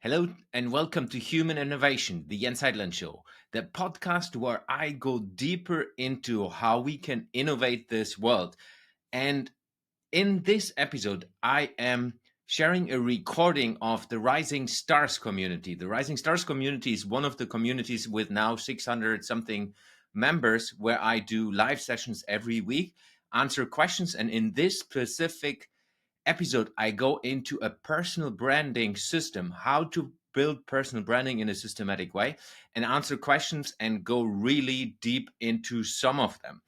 Hello and welcome to Human Innovation, the Jens Heitland Show, the podcast where I go deeper into how we can innovate this world. And in this episode, I am sharing a recording of the Rising Stars community. The Rising Stars community is one of the communities with now 600 something members where I do live sessions every week, answer questions, and in this specific episode, I go into a personal branding system, how to build personal branding in a systematic way, and answer questions and go really deep into some of them.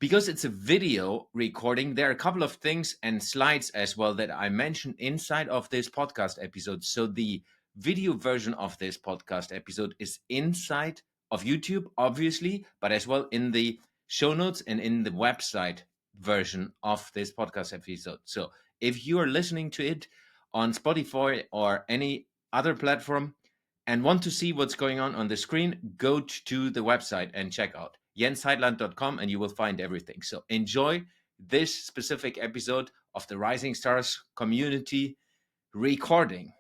Because it's a video recording, there are a couple of things and slides as well that I mentioned inside of this podcast episode. So the video version of this podcast episode is inside of YouTube, obviously, but as well in the show notes and in the website version of this podcast episode. So if you are listening to it on Spotify or any other platform and want to see what's going on the screen, go to the website and check out jensheitland.com and you will find everything. So enjoy this specific episode of the Rising Stars community recording.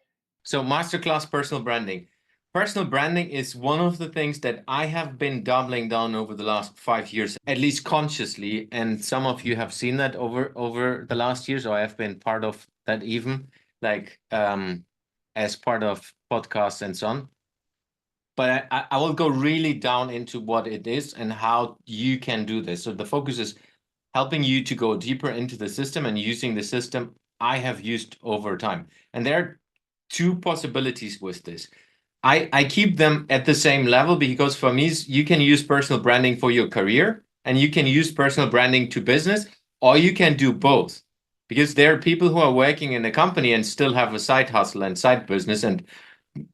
So masterclass personal branding. Personal branding is one of the things that I have been doubling down over the last 5 years, at least consciously. And some of you have seen that over the last years, or I have been part of that even, like as part of podcasts and so on. But I will go really down into what it is and how you can do this. So the focus is helping you to go deeper into the system and using the system I have used over time. And there are two possibilities with this. I keep them at the same level because for me, you can use personal branding for your career and you can use personal branding to business, or you can do both. Because there are people who are working in a company and still have a side hustle and side business and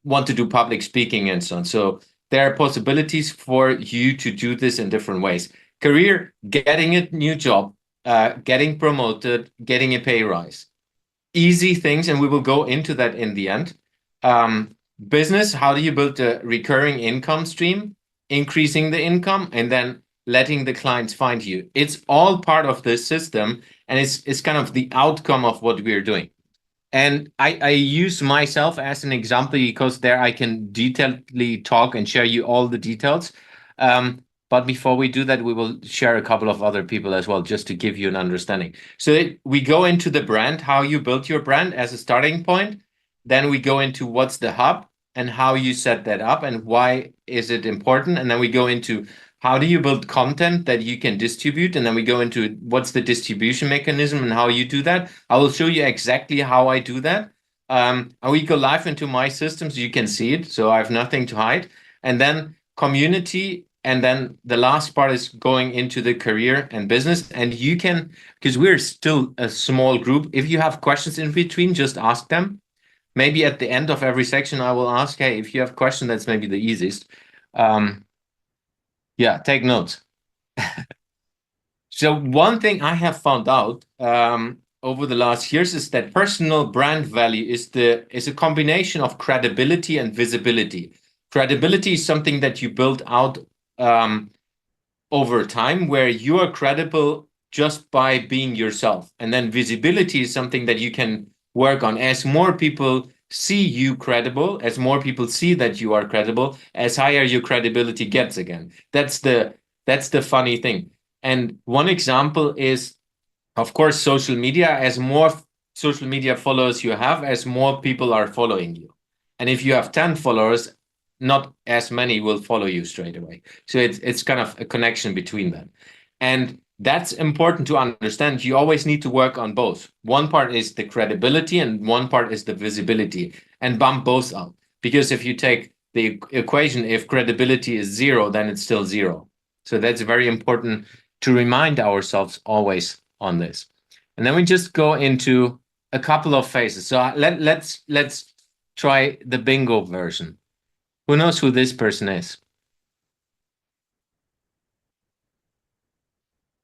want to do public speaking and so on. So there are possibilities for you to do this in different ways. Career, getting a new job, getting promoted, getting a pay rise. Easy things, and we will go into that in the end. Business, how do you build a recurring income stream, increasing the income, and then letting the clients find you? It's all part of this system, and it's kind of the outcome of what we're doing. And I use myself as an example because there I can detailedly talk and share you all the details. But before we do that, we will share a couple of other people as well, just to give you an understanding. So we go into the brand, how you build your brand as a starting point. Then we go into what's the hub and how you set that up and why is it important. And then we go into how do you build content that you can distribute? And then we go into what's the distribution mechanism and how you do that. I will show you exactly how I do that. And we go live into my system so you can see it. So I have nothing to hide. And then community. And then the last part is going into the career and business. And you can, because we're still a small group, if you have questions in between, just ask them. Maybe at the end of every section, I will ask, hey, if you have questions, that's maybe the easiest. Yeah, take notes. So one thing I have found out over the last years is that personal brand value is a combination of credibility and visibility. Credibility is something that you build out over time, where you are credible just by being yourself. And then visibility is something that you can work on. As more people see you credible, as more people see that you are credible, as higher your credibility gets again. That's the funny thing. And one example is, of course, social media. As more social media followers you have, as more people are following you. And if you have 10 followers, not as many will follow you straight away. So it's kind of a connection between them. And that's important to understand. You always need to work on both. One part is the credibility and one part is the visibility, and bump both out. Because if you take the equation, if credibility is 0, then it's still 0. So that's very important to remind ourselves always on this. And then we just go into a couple of phases. So let's try the bingo version. Who knows who this person is?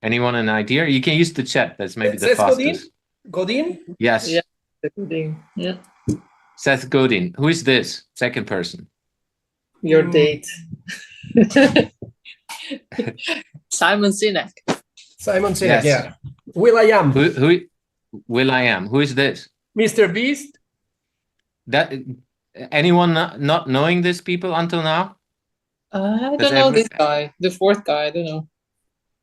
Anyone an idea? You can use the chat. That's maybe the fastest. Godin? Yes. Yeah, Godin. Yeah. Seth Godin. Who is this second person? Your date. Simon Sinek. Simon Sinek, Yes. yeah. Will.i.am. Who Will.i.am. Who is this? Mr. Beast. That Anyone not knowing these people until now? I Does don't know every this guy. The fourth guy, I don't know.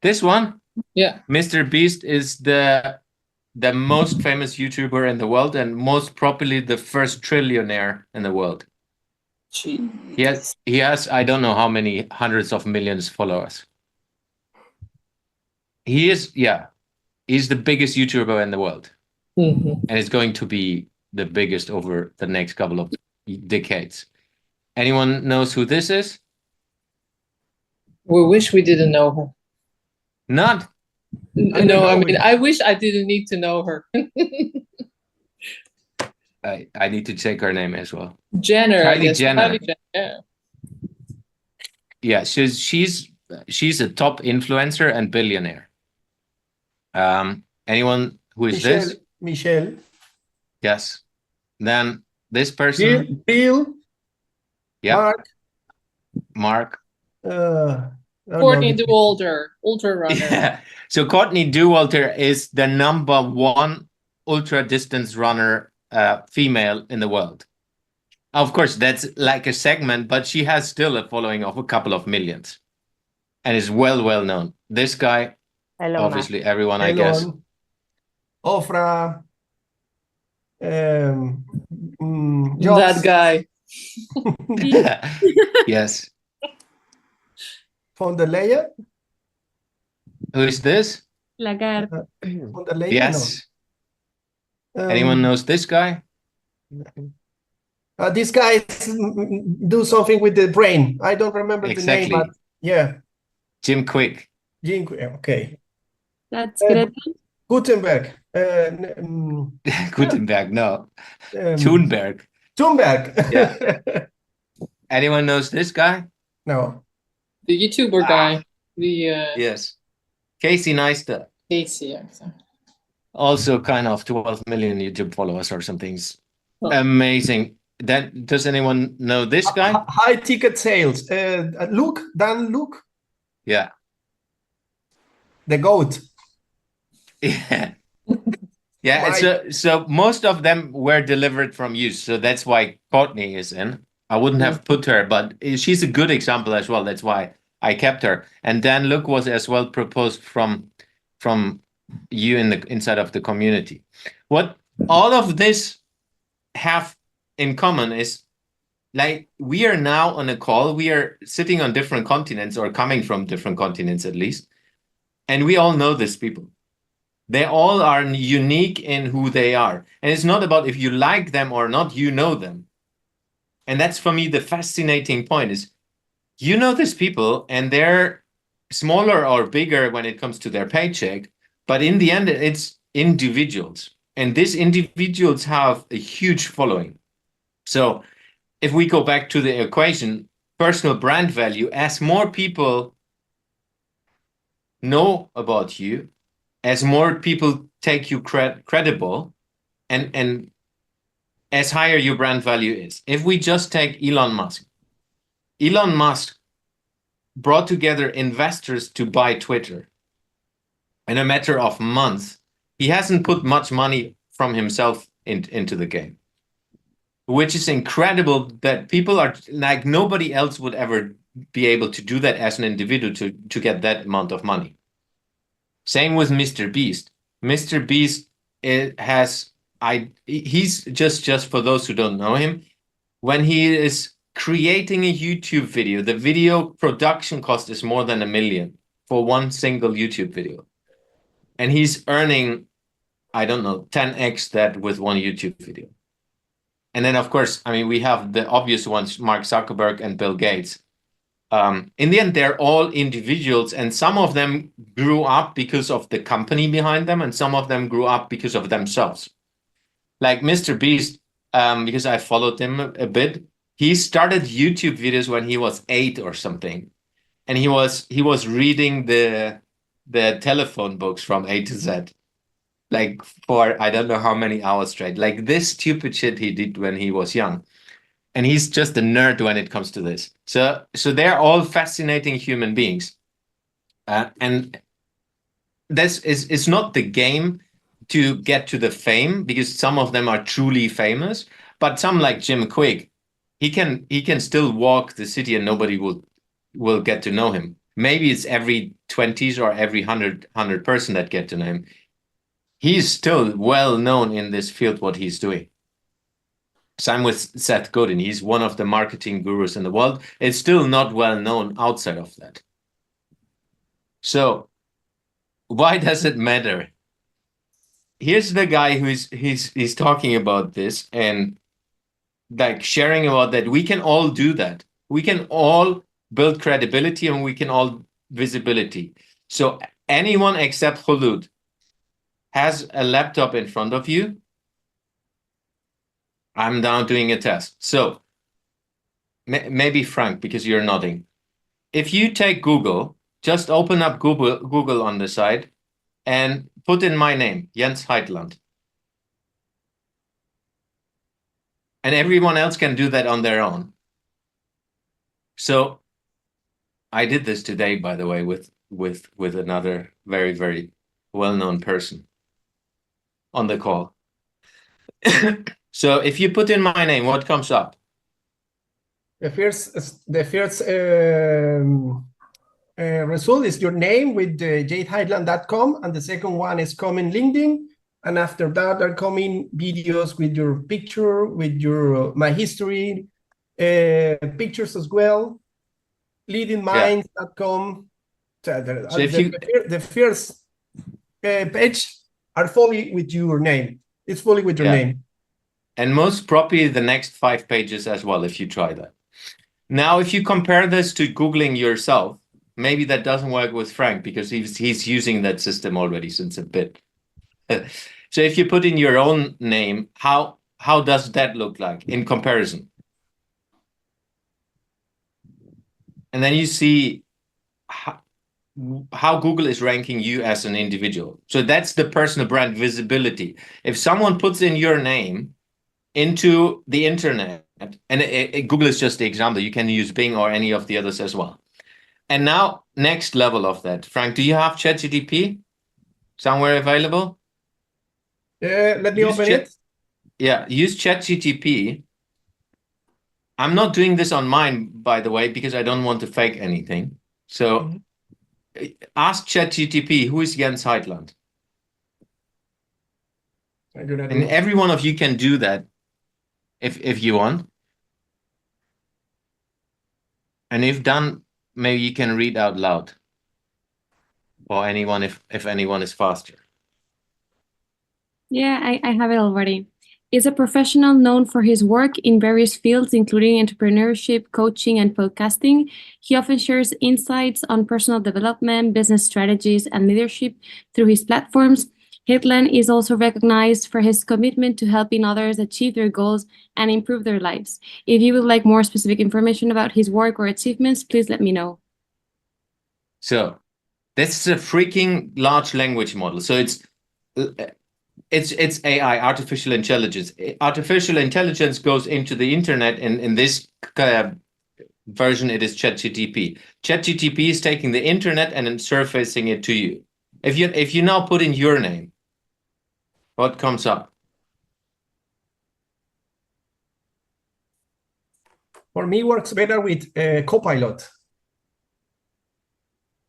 this one? Yeah. Mr. Beast is the most famous YouTuber in the world and most probably the first trillionaire in the world. Jeez. He has I don't know how many hundreds of millions followers. He's the biggest YouTuber in the world. Mhm. And it's going to be the biggest over the next couple of decades. Anyone knows who this is? We wish we didn't know her. Not. I don't No, I know mean, it. I wish I didn't need to know her. I need to check her name as well. Jenner, I Kylie guess. Jenner. Kylie Jenner. Yeah. Yeah, she's a top influencer and billionaire. Anyone who is this? Michelle. Yes. Then this person. Bill. Yeah. Mark. Mark. Courtney Dauwalter, ultra runner. Yeah. So Courtney Dauwalter is the number one ultra distance runner female in the world. Of course, that's like a segment, but she has still a following of a couple of millions and is well known. This guy, obviously, everyone, I guess. Ofra. That guy. Yes. Von der Leyen. Who is this? Lagarde. Von der Leyen. Yes. No. Anyone knows this guy? These guys do something with the brain. I don't remember the name, but yeah. Jim Quick. Okay. That's Greta. Gutenberg. Gutenberg, no. Thunberg. Yeah. Anyone knows this guy? No. The YouTuber guy. The yes. Casey Neistat. Casey, yeah. Also kind of 12 million YouTube followers or something. Oh. Amazing. Then does anyone know this guy? High ticket sales. Luke. Yeah. The goat. Yeah. Yeah. So most of them were delivered from you. So that's why Courtney is in. I wouldn't have put her, but she's a good example as well. That's why I kept her. And Dan Luke was as well proposed from you in the inside of the community. What all of this have in common is, like, we are now on a call. We are sitting on different continents or coming from different continents at least. And we all know these people. They all are unique in who they are. And it's not about if you like them or not, you know them. And that's for me the fascinating point is, you know these people and they're smaller or bigger when it comes to their paycheck, but in the end, it's individuals. And these individuals have a huge following. So if we go back to the equation, personal brand value, as more people know about you, as more people take you credible, and as higher your brand value is. If we just take Elon Musk brought together investors to buy Twitter in a matter of months. He hasn't put much money from himself into the game, which is incredible that people are like, nobody else would ever be able to do that as an individual to get that amount of money. Same with Mr. Beast. Mr. Beast he's just for those who don't know him, when he is creating a YouTube video, the video production cost is more than $1 million for one single YouTube video. And he's earning, I don't know, 10x that with one YouTube video. And then, of course, I mean, we have the obvious ones, Mark Zuckerberg and Bill Gates. In the end, they're all individuals, and some of them grew up because of the company behind them, and some of them grew up because of themselves. Like Mr. Beast, because I followed him a bit, he started YouTube videos when he was 8 or something, and he was reading the telephone books from A to Z, like for I don't know how many hours straight. Like this stupid shit he did when he was young. And he's just a nerd when it comes to this. So they're all fascinating human beings. And this is not the game to get to the fame, because some of them are truly famous. But some like Jim Quick, he can still walk the city and nobody will get to know him. Maybe it's every 20s or every 100 person that get to know him. He's still well known in this field, what he's doing. Same with Seth Godin. He's one of the marketing gurus in the world. It's still not well known outside of that. So why does it matter? Here's the guy he's talking about this and like sharing about that. We can all do that. We can all build credibility and we can all visibility. So anyone except Khulud has a laptop in front of you. I'm now doing a test. So maybe Frank, because you're nodding. If you take Google, just open up Google on the side and put in my name, Jens Heitland. And everyone else can do that on their own. So I did this today, by the way, with another very, very well-known person on the call. So if you put in my name, what comes up? The first result is your name with jheitland.com, and the second one is coming LinkedIn, and after that are coming videos with your picture, with your my history, pictures as well, leadingminds.com. So the first page are fully with your name. It's fully with your name. And most probably the next 5 pages as well, if you try that. Now, if you compare this to Googling yourself, maybe that doesn't work with Frank because he's using that system already since a bit. So if you put in your own name, how does that look like in comparison? And then you see how Google is ranking you as an individual. So that's the personal brand visibility. If someone puts in your name into the internet, and Google is just the example, you can use Bing or any of the others as well. And now, next level of that. Frank, do you have ChatGPT somewhere available? Let me open it. Yeah, use ChatGPT. I'm not doing this on mine, by the way, because I don't want to fake anything. So ask ChatGPT, who is Jens Heitland? And every one of you can do that if you want. And if done, maybe you can read out loud. Or anyone, if anyone is faster. Yeah, I have it already. Is a professional known for his work in various fields, including entrepreneurship, coaching, and podcasting. He often shares insights on personal development, business strategies, and leadership through his platforms. Heitland is also recognized for his commitment to helping others achieve their goals and improve their lives. If you would like more specific information about his work or achievements, please let me know. So this is a freaking large language model. So it's AI, artificial intelligence. Artificial intelligence goes into the internet, and in this version, it is ChatGPT. ChatGPT is taking the internet and then surfacing it to you. If you now put in your name, what comes up? For me, works better with Copilot.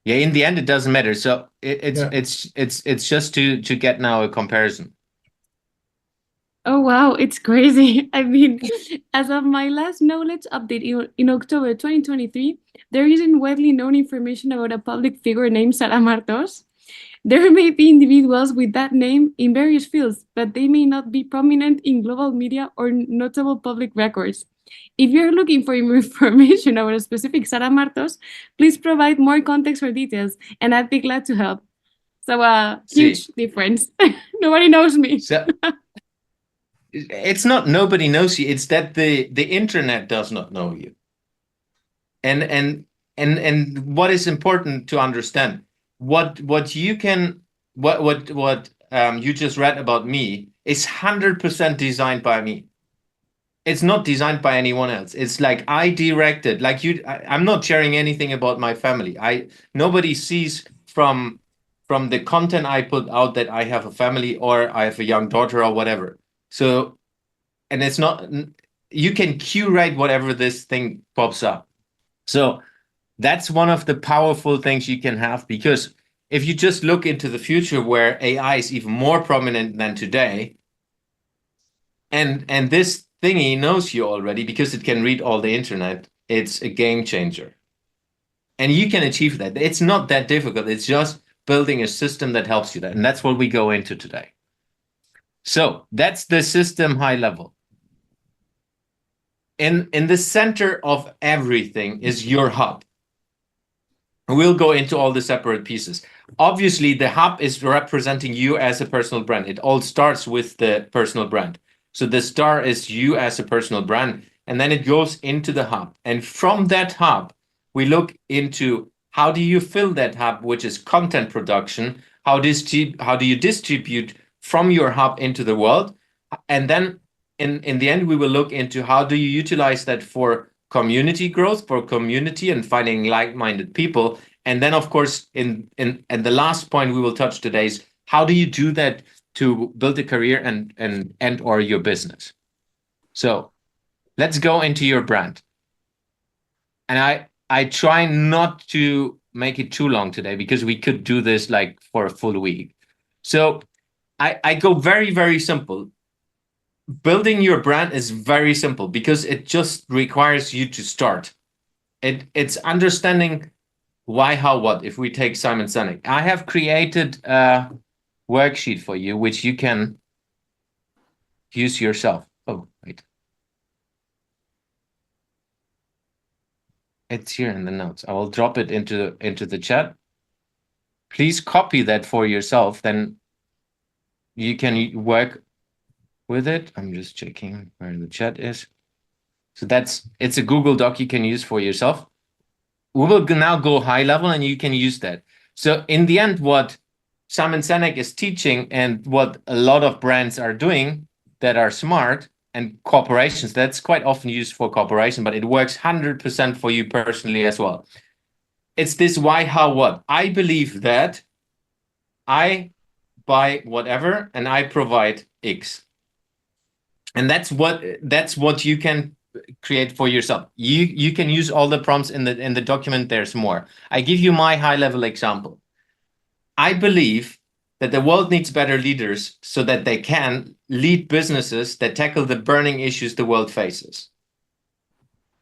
Yeah, in the end, it doesn't matter. So it's just to get now a comparison. Oh, wow, it's crazy. I mean, as of my last knowledge update in October 2023, there isn't widely known information about a public figure named Sara Martos. There may be individuals with that name in various fields, but they may not be prominent in global media or notable public records. If you're looking for more information about a specific Sara Martos, please provide more context or details, and I'd be glad to help. So, huge difference. Nobody knows me. So, it's not nobody knows you. It's that the internet does not know you. And what is important to understand, what you just read about me is 100% designed by me. It's not designed by anyone else. It's like I directed, like you. I'm not sharing anything about my family. Nobody sees from the content I put out that I have a family or I have a young daughter or whatever. So, and it's not. you can curate whatever this thing pops up. So that's one of the powerful things you can have, because if you just look into the future where AI is even more prominent than today, and this thingy knows you already because it can read all the internet, it's a game changer. And you can achieve that. It's not that difficult. It's just building a system that helps you that. And that's what we go into today. So that's the system high level. In the center of everything is your hub. We'll go into all the separate pieces. Obviously, the hub is representing you as a personal brand. It all starts with the personal brand. So the star is you as a personal brand, and then it goes into the hub. And from that hub, we look into how do you fill that hub, which is content production. How do you distribute from your hub into the world? And then in the end, we will look into how do you utilize that for community growth, for community and finding like-minded people. And then, of course, and the last point we will touch today is how do you do that to build a career and or your business. So let's go into your brand. And I try not to make it too long today because we could do this like for a full week. So I go very, very simple. Building your brand is very simple because it just requires you to start. It's understanding why, how, what. If we take Simon Sinek, I have created a worksheet for you, which you can use yourself. Oh, wait. It's here in the notes. I will drop it into the chat. Please copy that for yourself. Then you can work with it. I'm just checking where the chat is. So it's a Google Doc you can use for yourself. We will now go high level and you can use that. So in the end, what Simon Sinek is teaching and what a lot of brands are doing that are smart, and corporations, that's quite often used for corporation, but it works 100% for you personally as well. It's this why, how, what. I believe that I buy whatever and I provide X. And that's what you can create for yourself. You can use all the prompts in the document. There's more. I give you my high level example. I believe that the world needs better leaders so that they can lead businesses that tackle the burning issues the world faces.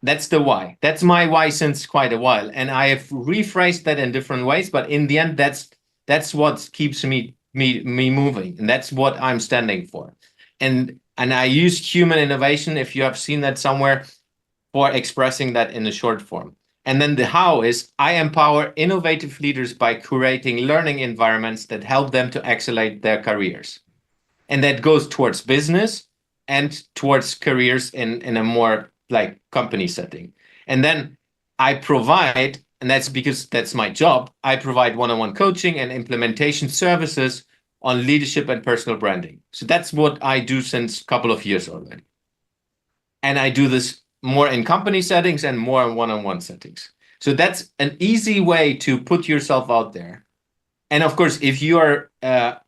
That's the why. That's my why since quite a while. And I have rephrased that in different ways, but in the end, that's what keeps me moving. And that's what I'm standing for. And I use human innovation, if you have seen that somewhere, for expressing that in a short form. And then the how is I empower innovative leaders by curating learning environments that help them to accelerate their careers. And that goes towards business and towards careers in a more like company setting. And then I provide, and that's because that's my job, I provide one-on-one coaching and implementation services on leadership and personal branding. So that's what I do since a couple of years already. And I do this more in company settings and more in one-on-one settings. So that's an easy way to put yourself out there. And of course, if you are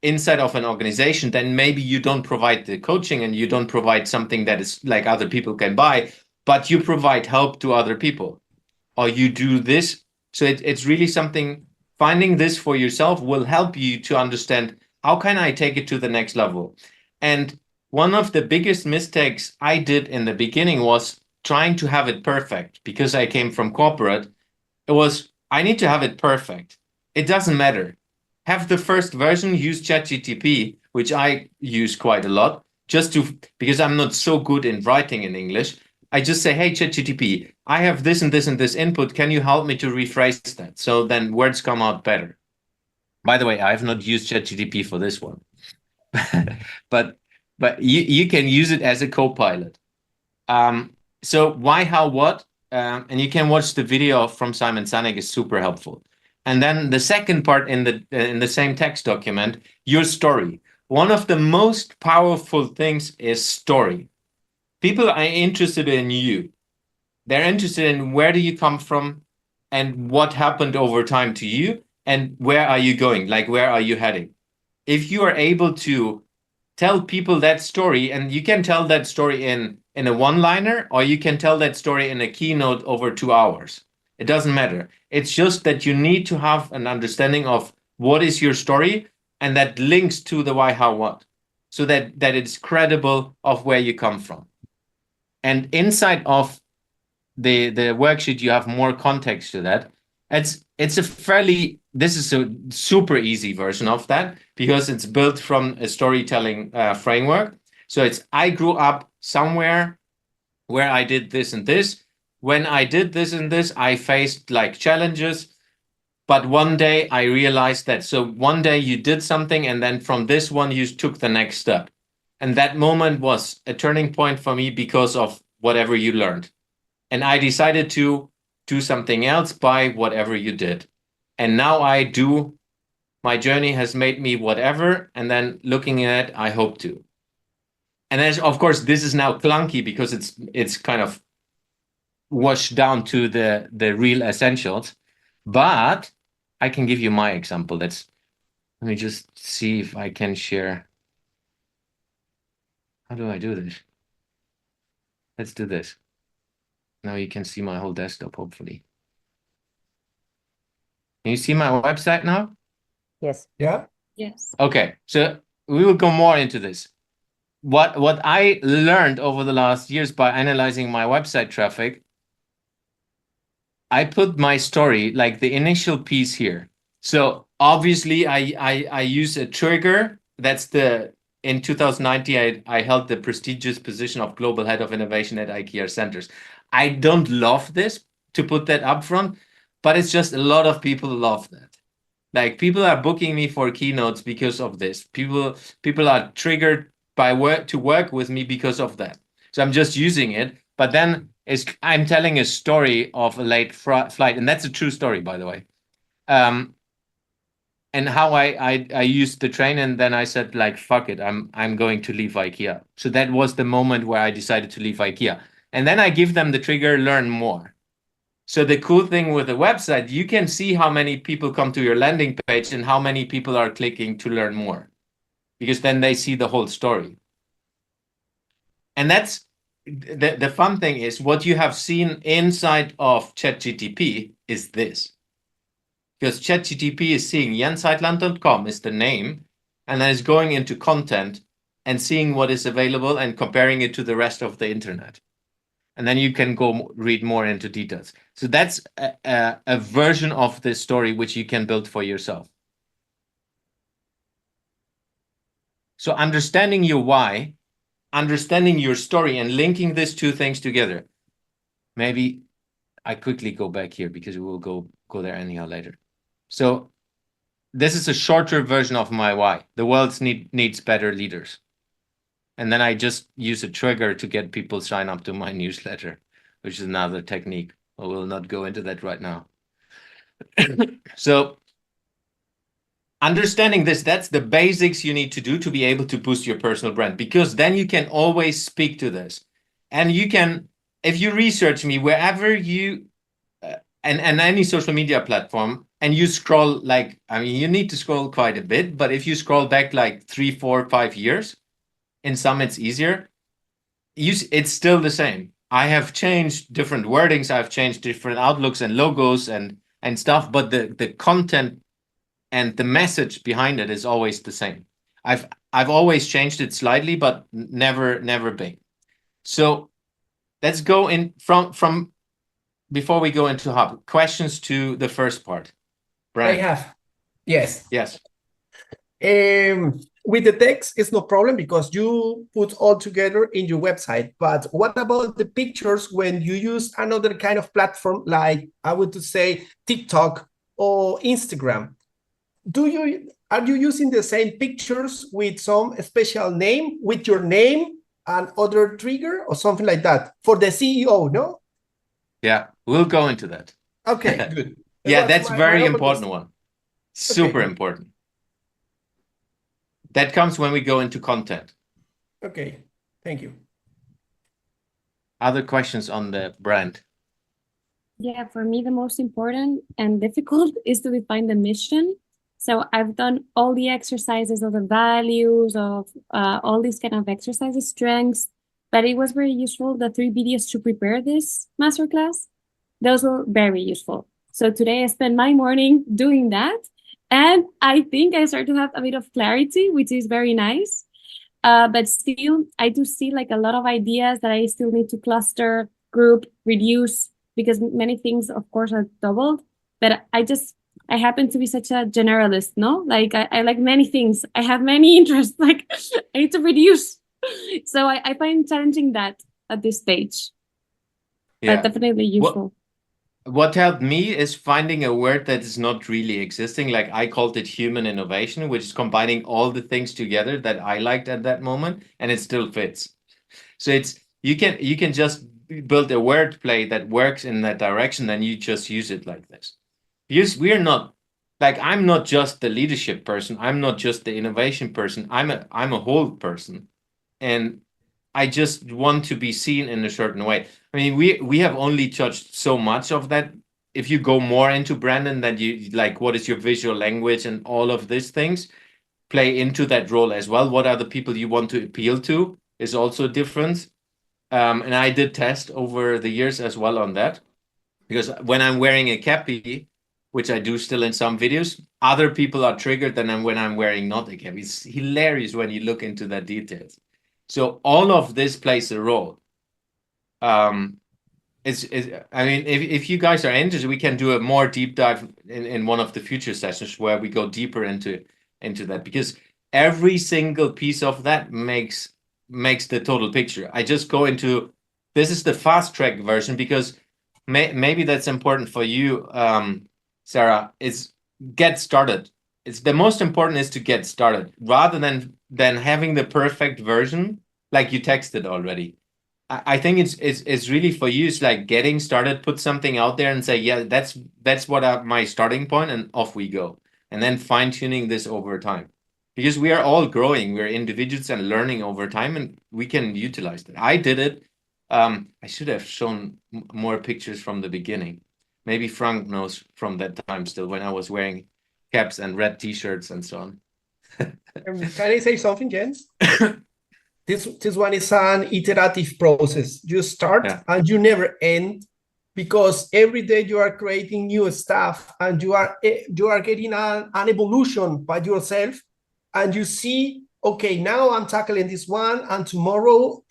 inside of an organization, then maybe you don't provide the coaching and you don't provide something that is like other people can buy, but you provide help to other people, or you do this. So it's really something, finding this for yourself will help you to understand how can I take it to the next level. And one of the biggest mistakes I did in the beginning was trying to have it perfect, because I came from corporate. It was, I need to have it perfect. It doesn't matter. Have the first version, use ChatGPT, which I use quite a lot, because I'm not so good in writing in English. I just say, hey, ChatGPT, I have this and this and this input. Can you help me to rephrase that? So then words come out better. By the way, I have not used ChatGPT for this one, but you can use it as a co-pilot. So why, how, what, and you can watch the video from Simon Sinek, is super helpful. And then the second part in the same text document, your story. One of the most powerful things is story. People are interested in you. They're interested in where do you come from and what happened over time to you and where are you going? Like, where are you heading? If you are able to tell people that story, and you can tell that story in a one-liner, or you can tell that story in a keynote over 2 hours. It doesn't matter. It's just that you need to have an understanding of what is your story, and that links to the why, how, what, so that it's credible of where you come from. And inside of the worksheet, you have more context to that. This is a super easy version of that, because it's built from a storytelling framework. So it's, I grew up somewhere where I did this and this. When I did this and this, I faced like challenges. But one day I realized that. So one day you did something, and then from this one, you took the next step. And that moment was a turning point for me because of whatever you learned. And I decided to do something else by whatever you did. And now I do, my journey has made me whatever, and then looking at it, I hope to. And as, of course, this is now clunky because it's kind of washed down to the real essentials. But I can give you my example. Let me just see if I can share. How do I do this? Let's do this. Now you can see my whole desktop, hopefully. Can you see my website now? Yes. Yeah. Yes. Okay, so we will go more into this. What I learned over the last years by analyzing my website traffic, I put my story, like the initial piece here. So obviously I use a trigger. That's in 2019, I held the prestigious position of Global Head of Innovation at IKEA Centers. I don't love this to put that up front, but it's just a lot of people love that. Like, people are booking me for keynotes because of this. People are triggered by to work with me because of that. So I'm just using it, but then I'm telling a story of a late flight, and that's a true story, by the way. And how I used the train, and then I said, like, fuck it, I'm going to leave IKEA. So that was the moment where I decided to leave IKEA. And then I give them the trigger, learn more. So the cool thing with the website, you can see how many people come to your landing page and how many people are clicking to learn more, because then they see the whole story. And that's the fun thing is, what you have seen inside of ChatGTP is this. Because ChatGTP is seeing jensheitland.com is the name, and then is going into content and seeing what is available and comparing it to the rest of the internet. And then you can go read more into details. So that's a version of this story which you can build for yourself. So understanding your why, understanding your story, and linking these two things together. Maybe I quickly go back here because we will go there anyhow later. So this is a shorter version of my why. The world needs better leaders. And then I just use a trigger to get people sign up to my newsletter, which is another technique. I will not go into that right now. So understanding this, that's the basics you need to do to be able to boost your personal brand, because then you can always speak to this. And you can, if you research me wherever you, and any social media platform, and you scroll, like, I mean, you need to scroll quite a bit, but if you scroll back like 3, 4, 5 years, in some it's easier, it's still the same. I have changed different wordings, I've changed different outlooks and logos and stuff, but the content and the message behind it is always the same. I've always changed it slightly, but never big. So let's go in from before we go into Hub, questions to the first part. Brian. I have. Yes. Yes. With the text, it's no problem because you put all together in your website. But what about the pictures when you use another kind of platform, like I would say TikTok or Instagram? Are you using the same pictures with some special name, with your name and other trigger or something like that for the CEO? No. Yeah, we'll go into that. Okay, good. Yeah, that's very important one. Super important. That comes when we go into content. Okay, thank you. Other questions on the brand? Yeah, for me, the most important and difficult is to define the mission. So I've done all the exercises of the values of all these kind of exercises, strengths, but it was very useful. The 3 videos to prepare this masterclass, those were very useful. So today I spent my morning doing that. And I think I start to have a bit of clarity, which is very nice. But still, I do see like a lot of ideas that I still need to cluster, group, reduce, because many things, of course, are doubled. But I happen to be such a generalist, no? Like I like many things. I have many interests. Like I need to reduce. So I find challenging that at this stage, but definitely useful. What helped me is finding a word that is not really existing. Like I called it human innovation, which is combining all the things together that I liked at that moment, and it still fits. So it's you can just build a word play that works in that direction, then you just use it like this. Because we're not like I'm not just the leadership person, I'm not just the innovation person, I'm a whole person. And I just want to be seen in a certain way. I mean, we have only touched so much of that. If you go more into Brandon, that you like, what is your visual language and all of these things play into that role as well. What are the people you want to appeal to is also different. And I did test over the years as well on that, because when I'm wearing a cappy, which I do still in some videos, other people are triggered than when I'm wearing not a cappy. It's hilarious when you look into the details. So all of this plays a role. I mean, if you guys are interested, we can do a more deep dive in one of the future sessions where we go deeper into that, because every single piece of that makes the total picture. I just go into, this is the fast track version, because maybe that's important for you, Sarah, is get started. It's the most important is to get started rather than having the perfect version like you texted already. I think it's really for you. It's like getting started, put something out there and say, yeah, that's what my starting point, and off we go. And then fine tuning this over time, because we are all growing. We're individuals and learning over time, and we can utilize that. I did it. I should have shown more pictures from the beginning. Maybe Frank knows from that time still, when I was wearing caps and red t-shirts and so on. Can I say something, Jens? This one is an iterative process. You start and you never end, because every day you are creating new stuff, and you are getting an evolution by yourself, and you see, okay, now I'm tackling this one, and tomorrow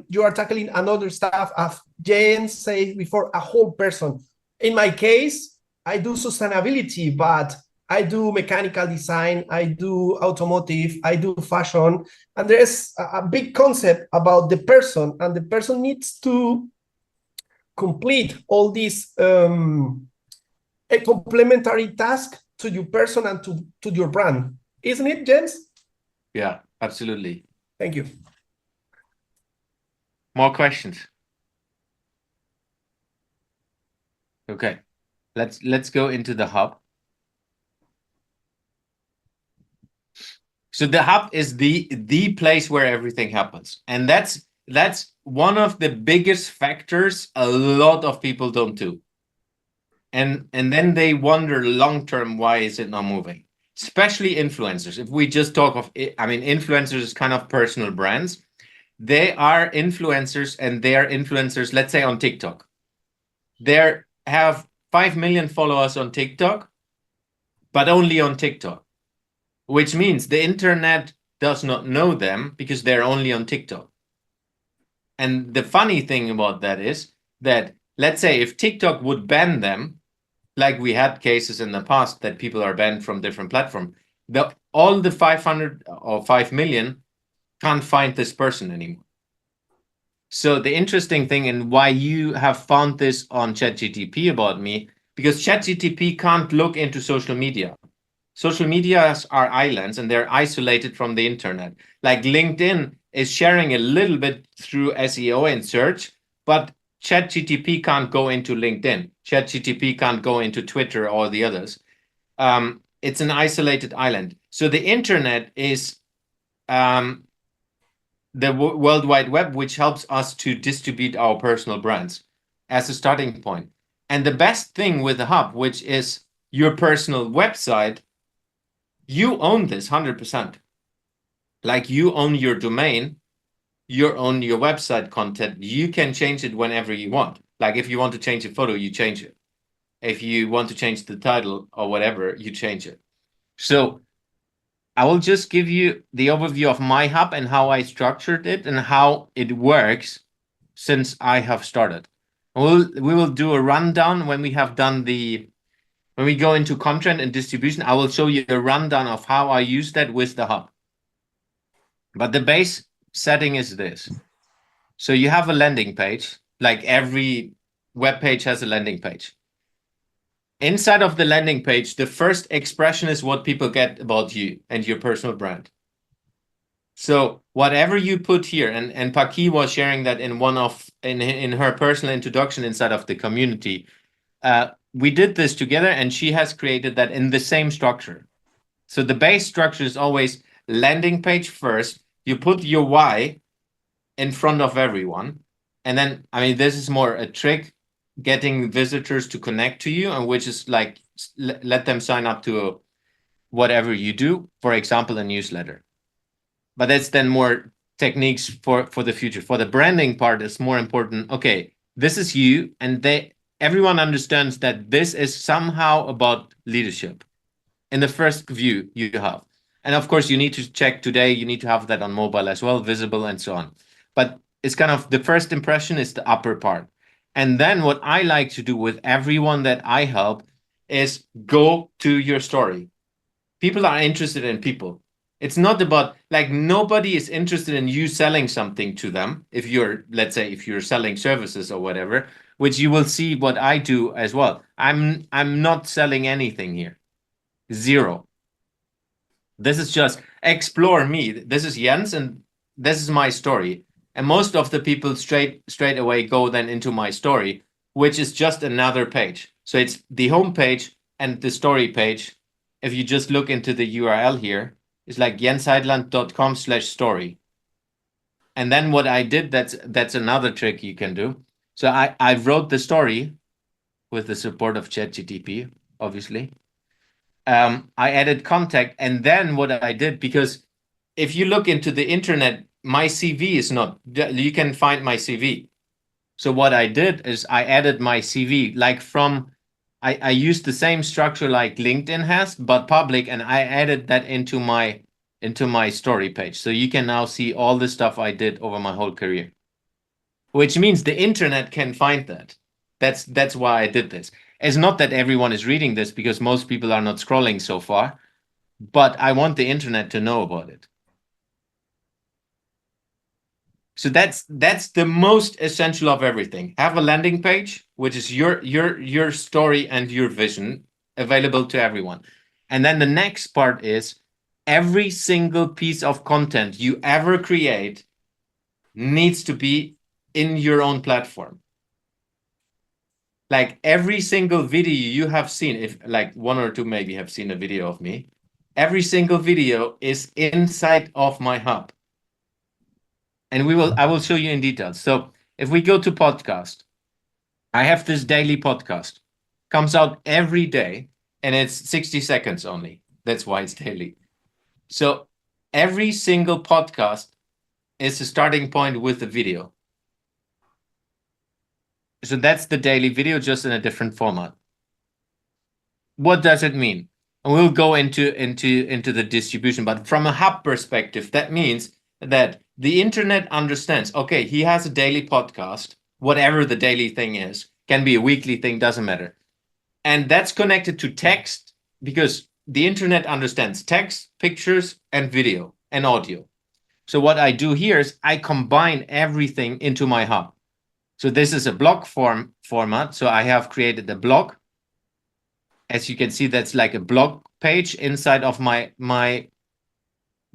you are tackling another stuff. As Jens said before, a whole person. In my case, I do sustainability, but I do mechanical design, I do automotive, I do fashion, and there's a big concept about the person, and the person needs to complete all these a complementary task to your person and to your brand. Isn't it, Jens? Yeah, absolutely. Thank you. More questions? Okay, let's go into the hub. So the hub is the place where everything happens, and that's one of the biggest factors a lot of people don't do, and then they wonder long term, why is it not moving? Especially influencers. If we just talk of, I mean, influencers is kind of personal brands. They are influencers, and they are influencers, let's say on TikTok. They have 5 million followers on TikTok, but only on TikTok, which means the internet does not know them because they're only on TikTok. And the funny thing about that is that, let's say if TikTok would ban them, like we had cases in the past that people are banned from different platforms, all the 500 or 5 million can't find this person anymore. So the interesting thing, and why you have found this on ChatGTP about me, because ChatGTP can't look into social media. Social medias are islands, and they're isolated from the internet. Like LinkedIn is sharing a little bit through SEO and search, but ChatGTP can't go into LinkedIn. ChatGTP can't go into Twitter or the others. It's an isolated island. So the internet is the World Wide Web, which helps us to distribute our personal brands as a starting point. And the best thing with the hub, which is your personal website, you own this 100%. Like you own your domain, you own your website content. You can change it whenever you want. Like if you want to change a photo, you change it. If you want to change the title or whatever, you change it. So I will just give you the overview of my hub and how I structured it and how it works since I have started. We will do a rundown when we have done when we go into content and distribution. I will show you a rundown of how I use that with the hub. But the base setting is this. So you have a landing page, like every web page has a landing page. Inside of the landing page, the first expression is what people get about you and your personal brand. So whatever you put here, and Paki was sharing that in her personal introduction inside of the community, we did this together and she has created that in the same structure. So the base structure is always landing page first. You put your why in front of everyone. And then, I mean, this is more a trick, getting visitors to connect to you, and which is like, let them sign up to whatever you do, for example, a newsletter. But that's then more techniques for the future. For the branding part, it's more important. Okay, this is you, and everyone understands that this is somehow about leadership in the first view you have. And of course, you need to check today, you need to have that on mobile as well, visible and so on. But it's kind of the first impression is the upper part. And then what I like to do with everyone that I help is go to your story. People are interested in people. It's not about, like, nobody is interested in you selling something to them. If you're, let's say, if you're selling services or whatever, which you will see what I do as well. I'm not selling anything here. Zero. This is just explore me. This is Jens, and this is my story. And most of the people straight away go then into my story, which is just another page. So it's the home page and the story page. If you just look into the URL here, it's like jensheitland.com/story. And then what I did, that's another trick you can do. So I wrote the story with the support of ChatGPT, obviously. I added contact, and then what I did, because if you look into the internet, my CV is not, you can find my CV. So what I did is I added my CV, like I used the same structure like LinkedIn has, but public, and I added that into my story page. So you can now see all the stuff I did over my whole career, which means the internet can find that. That's why I did this. It's not that everyone is reading this, because most people are not scrolling so far, but I want the internet to know about it. So that's the most essential of everything. Have a landing page, which is your story and your vision available to everyone. And then the next part is every single piece of content you ever create needs to be in your own platform. Like every single video you have seen, if like one or two maybe have seen a video of me, every single video is inside of my hub. And I will show you in detail. So if we go to podcast, I have this daily podcast, comes out every day, and it's 60 seconds only. That's why it's daily. So every single podcast is a starting point with the video. So that's the daily video, just in a different format. What does it mean? And we'll go into the distribution, but from a hub perspective, that means that the internet understands, okay, he has a daily podcast, whatever the daily thing is, can be a weekly thing, doesn't matter. And that's connected to text, because the internet understands text, pictures, and video and audio. So what I do here is I combine everything into my hub. So this is a blog format. So I have created a blog. As you can see, that's like a blog page inside of my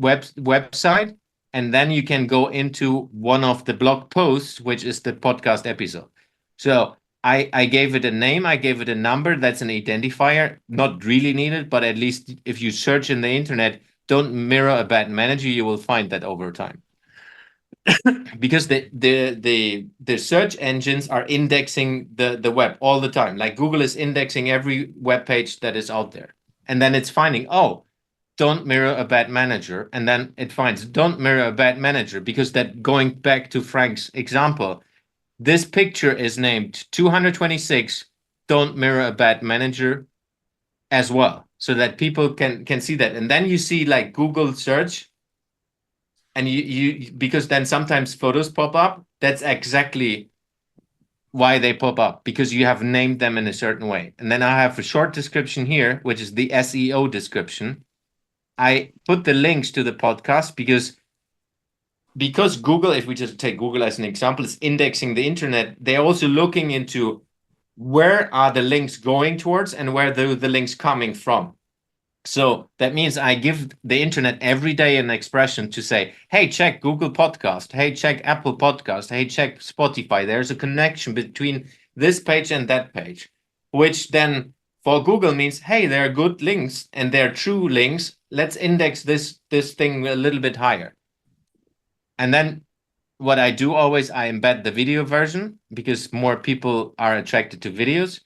website. And then you can go into one of the blog posts, which is the podcast episode. So I gave it a name, I gave it a number. That's an identifier, not really needed, but at least if you search in the internet, don't mirror a bad manager, you will find that over time. Because the search engines are indexing the web all the time. Like Google is indexing every web page that is out there. And then it's finding, oh, don't mirror a bad manager, and then it finds don't mirror a bad manager, because that, going back to Frank's example, this picture is named 226 don't mirror a bad manager as well, so that people can see that. And then you see like Google search, and you because then sometimes photos pop up. That's exactly why they pop up, because you have named them in a certain way. And then I have a short description here, which is the SEO description. I put the links to the podcast because Google, if we just take Google as an example, is indexing the internet. They're also looking into where are the links going towards and where the links coming from. So that means I give the internet every day an expression to say, hey, check Google Podcast. Hey, check Apple Podcast. Hey, check Spotify. There's a connection between this page and that page, which then for Google means, hey, there are good links and they're true links. Let's index this thing a little bit higher. And then what I do always, I embed the video version because more people are attracted to videos.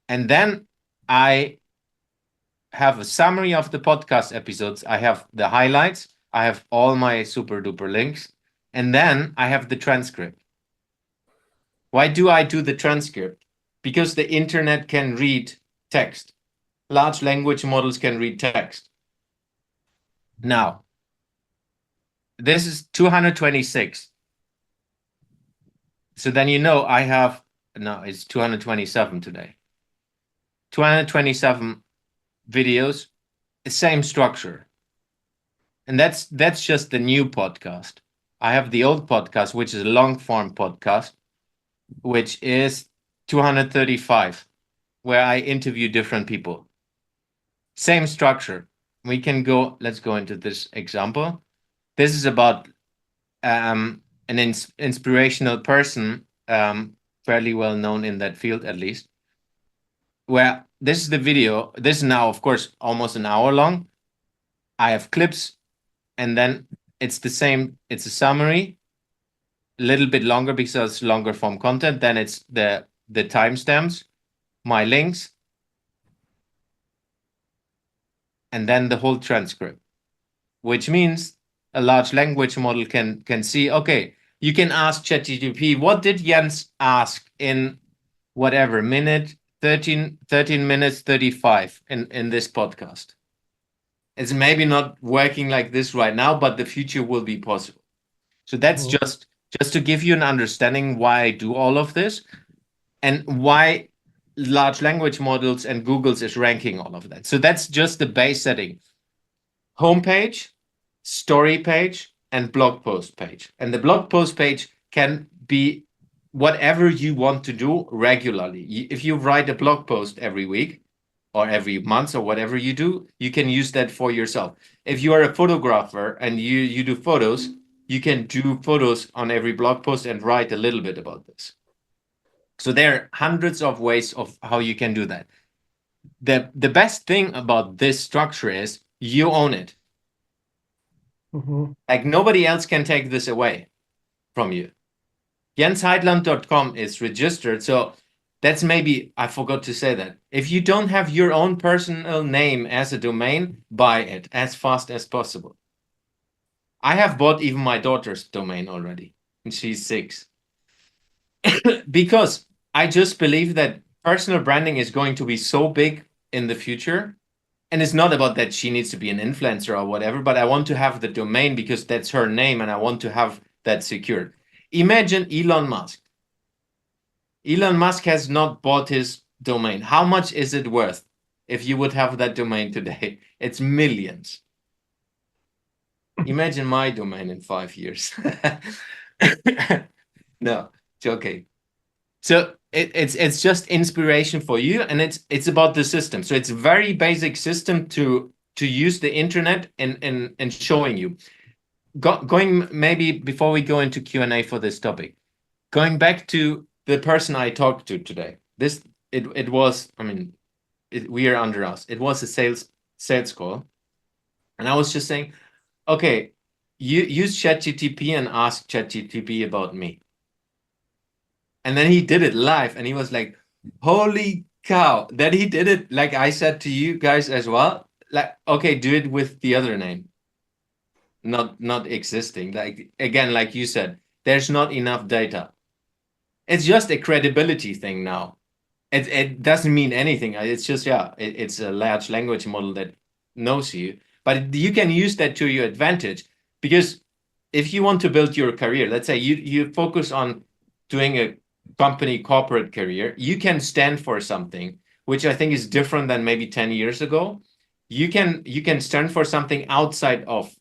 And then I have a summary of the podcast episodes. I have the highlights. I have all my super duper links. And then I have the transcript. Why do I do the transcript? Because the internet can read text. Large language models can read text. Now, this is 226. So then I have, no, it's 227 today. 227 videos, same structure. And that's just the new podcast. I have the old podcast, which is a long form podcast, which is 235, where I interview different people. Same structure. Let's go into this example. This is about an inspirational person, fairly well known in that field at least, where this is the video. This is now, of course, almost an hour long. I have clips, and then it's the same. It's a summary, a little bit longer because it's longer form content. Then it's the timestamps, my links, and then the whole transcript, which means a large language model can see, okay, you can ask ChatGPT, what did Jens ask in whatever minute, 13 minutes 35 in this podcast. It's maybe not working like this right now, but the future will be possible. So that's just to give you an understanding why I do all of this and why large language models and Google's is ranking all of that. So that's just the base setting. Homepage, story page, and blog post page. And the blog post page can be whatever you want to do regularly. If you write a blog post every week or every month or whatever you do, you can use that for yourself. If you are a photographer and you do photos, you can do photos on every blog post and write a little bit about this. So there are hundreds of ways of how you can do that. The best thing about this structure is you own it. Like nobody else can take this away from you. JensHeitland.com is registered. So that's maybe, I forgot to say that. If you don't have your own personal name as a domain, buy it as fast as possible. I have bought even my daughter's domain already, and she's 6. Because I just believe that personal branding is going to be so big in the future. And it's not about that she needs to be an influencer or whatever, but I want to have the domain because that's her name and I want to have that secured. Imagine Elon Musk. Elon Musk has not bought his domain. How much is it worth if you would have that domain today? It's millions. Imagine my domain in 5 years. No, joking. So it's just inspiration for you, and it's about the system. So it's a very basic system to use the internet and showing you. Going maybe before we go into Q&A for this topic, going back to the person I talked to today. It was, I mean, we are under us. It was a sales call, and I was just saying, okay, you use ChatGPT and ask ChatGPT about me. And then he did it live, and he was like, holy cow, that he did it like I said to you guys as well. like, okay, do it with the other name, not existing. Like, again, like you said, there's not enough data. It's just a credibility thing now. It doesn't mean anything. It's just, yeah, it's a large language model that knows you, but you can use that to your advantage, because if you want to build your career, let's say you focus on doing a company corporate career, you can stand for something, which I think is different than maybe 10 years ago. You can stand for something outside of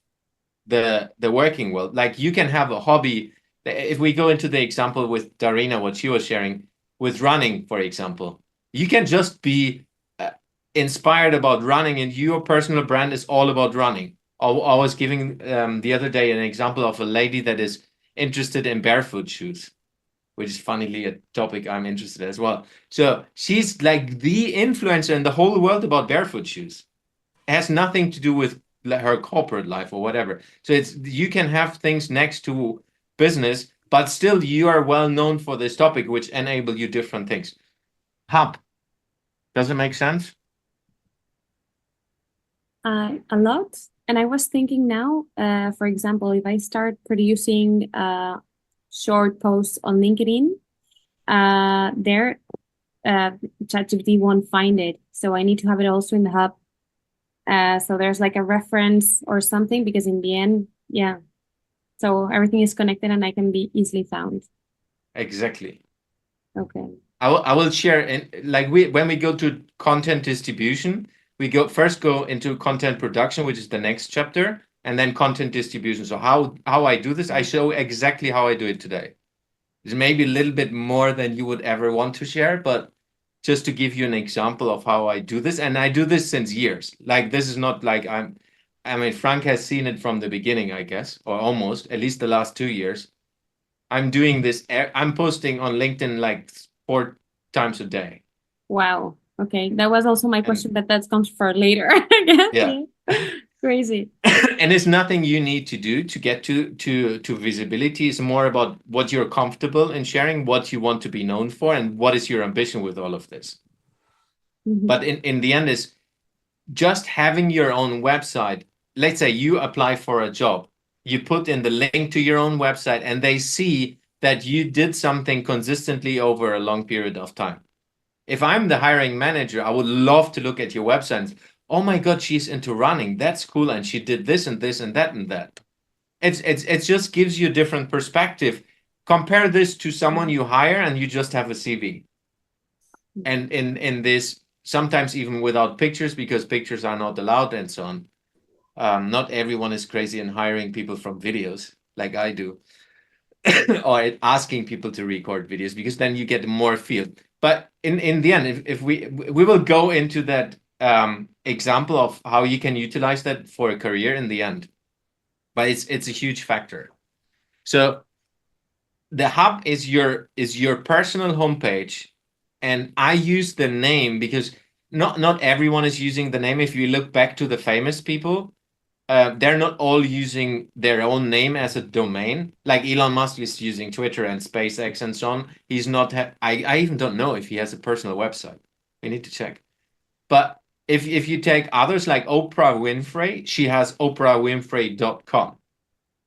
the working world. Like, you can have a hobby. If we go into the example with Darina, what she was sharing with running, for example, you can just be inspired about running, and your personal brand is all about running. I was giving the other day an example of a lady that is interested in barefoot shoes, which is funnily a topic I'm interested in as well. So she's like the influencer in the whole world about barefoot shoes. It has nothing to do with her corporate life or whatever. So you can have things next to business, but still you are well known for this topic, which enable you different things. Hub, does it make sense? A lot. And I was thinking now, for example, if I start producing short posts on LinkedIn, there ChatGPT won't find it. So I need to have it also in the hub. So there's like a reference or something, because in the end, yeah. So everything is connected and I can be easily found. Exactly. Okay. I will share, and like when we go to content distribution, we first go into content production, which is the next chapter, and then content distribution. So how I do this, I show exactly how I do it today. It's maybe a little bit more than you would ever want to share, but just to give you an example of how I do this, and I do this since years. Like, this is not like I mean, Frank has seen it from the beginning, I guess, or almost, at least the last 2 years. I'm doing this. I'm posting on LinkedIn like 4 times a day. Wow. Okay. That was also my question, but that comes for later. Yeah. Crazy. And it's nothing you need to do to get to visibility. It's more about what you're comfortable in sharing, what you want to be known for, and what is your ambition with all of this. Mhm. But in the end, is just having your own website. Let's say you apply for a job, you put in the link to your own website, and they see that you did something consistently over a long period of time. If I'm the hiring manager, I would love to look at your website and, oh my God, she's into running. That's cool. And she did this and this and that and that. It just gives you a different perspective. Compare this to someone you hire and you just have a CV. And in this, sometimes even without pictures, because pictures are not allowed and so on. Not everyone is crazy in hiring people from videos like I do. Or asking people to record videos, because then you get more feel. But in the end, if we will go into that example of how you can utilize that for a career in the end. But it's a huge factor. So the hub is your personal homepage, and I use the name because not everyone is using the name. If you look back to the famous people, they're not all using their own name as a domain. Like Elon Musk is using Twitter and SpaceX and so on. He's not. I even don't know if he has a personal website. We need to check. But if you take others like Oprah Winfrey, she has oprahwinfrey.com.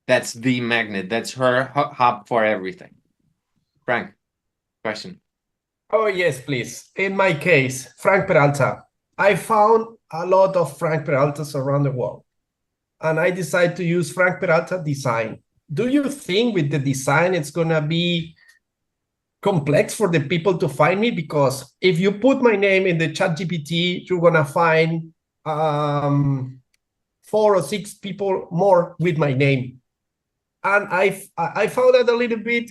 That's the magnet. That's her hub for everything. Frank, question. Oh, yes, please. In my case, Frank Peralta. I found a lot of Frank Peraltas around the world, and I decided to use Frank Peralta design. Do you think with the design it's going to be complex for the people to find me? Because if you put my name in the ChatGPT, you're going to find 4 or 6 people more with my name. And I found that a little bit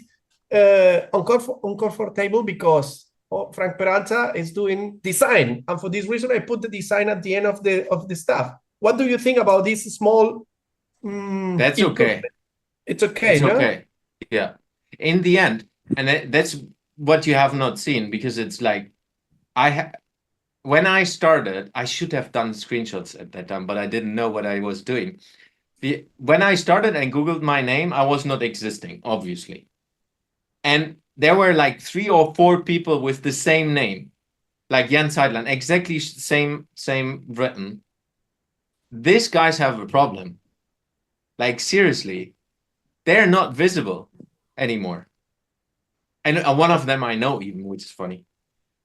uncomfortable because Frank Peralta is doing design, and for this reason I put the design at the end of the stuff. What do you think about this small? That's okay. It's okay. It's no? okay. Yeah. In the end, and that's what you have not seen, because it's like when I started, I should have done screenshots at that time, but I didn't know what I was doing. When I started and Googled my name, I was not existing, obviously. And there were like 3 or 4 people with the same name, like Jens Heitland, exactly same written. these guys have a problem. Like, seriously, they're not visible anymore. And one of them I know even, which is funny.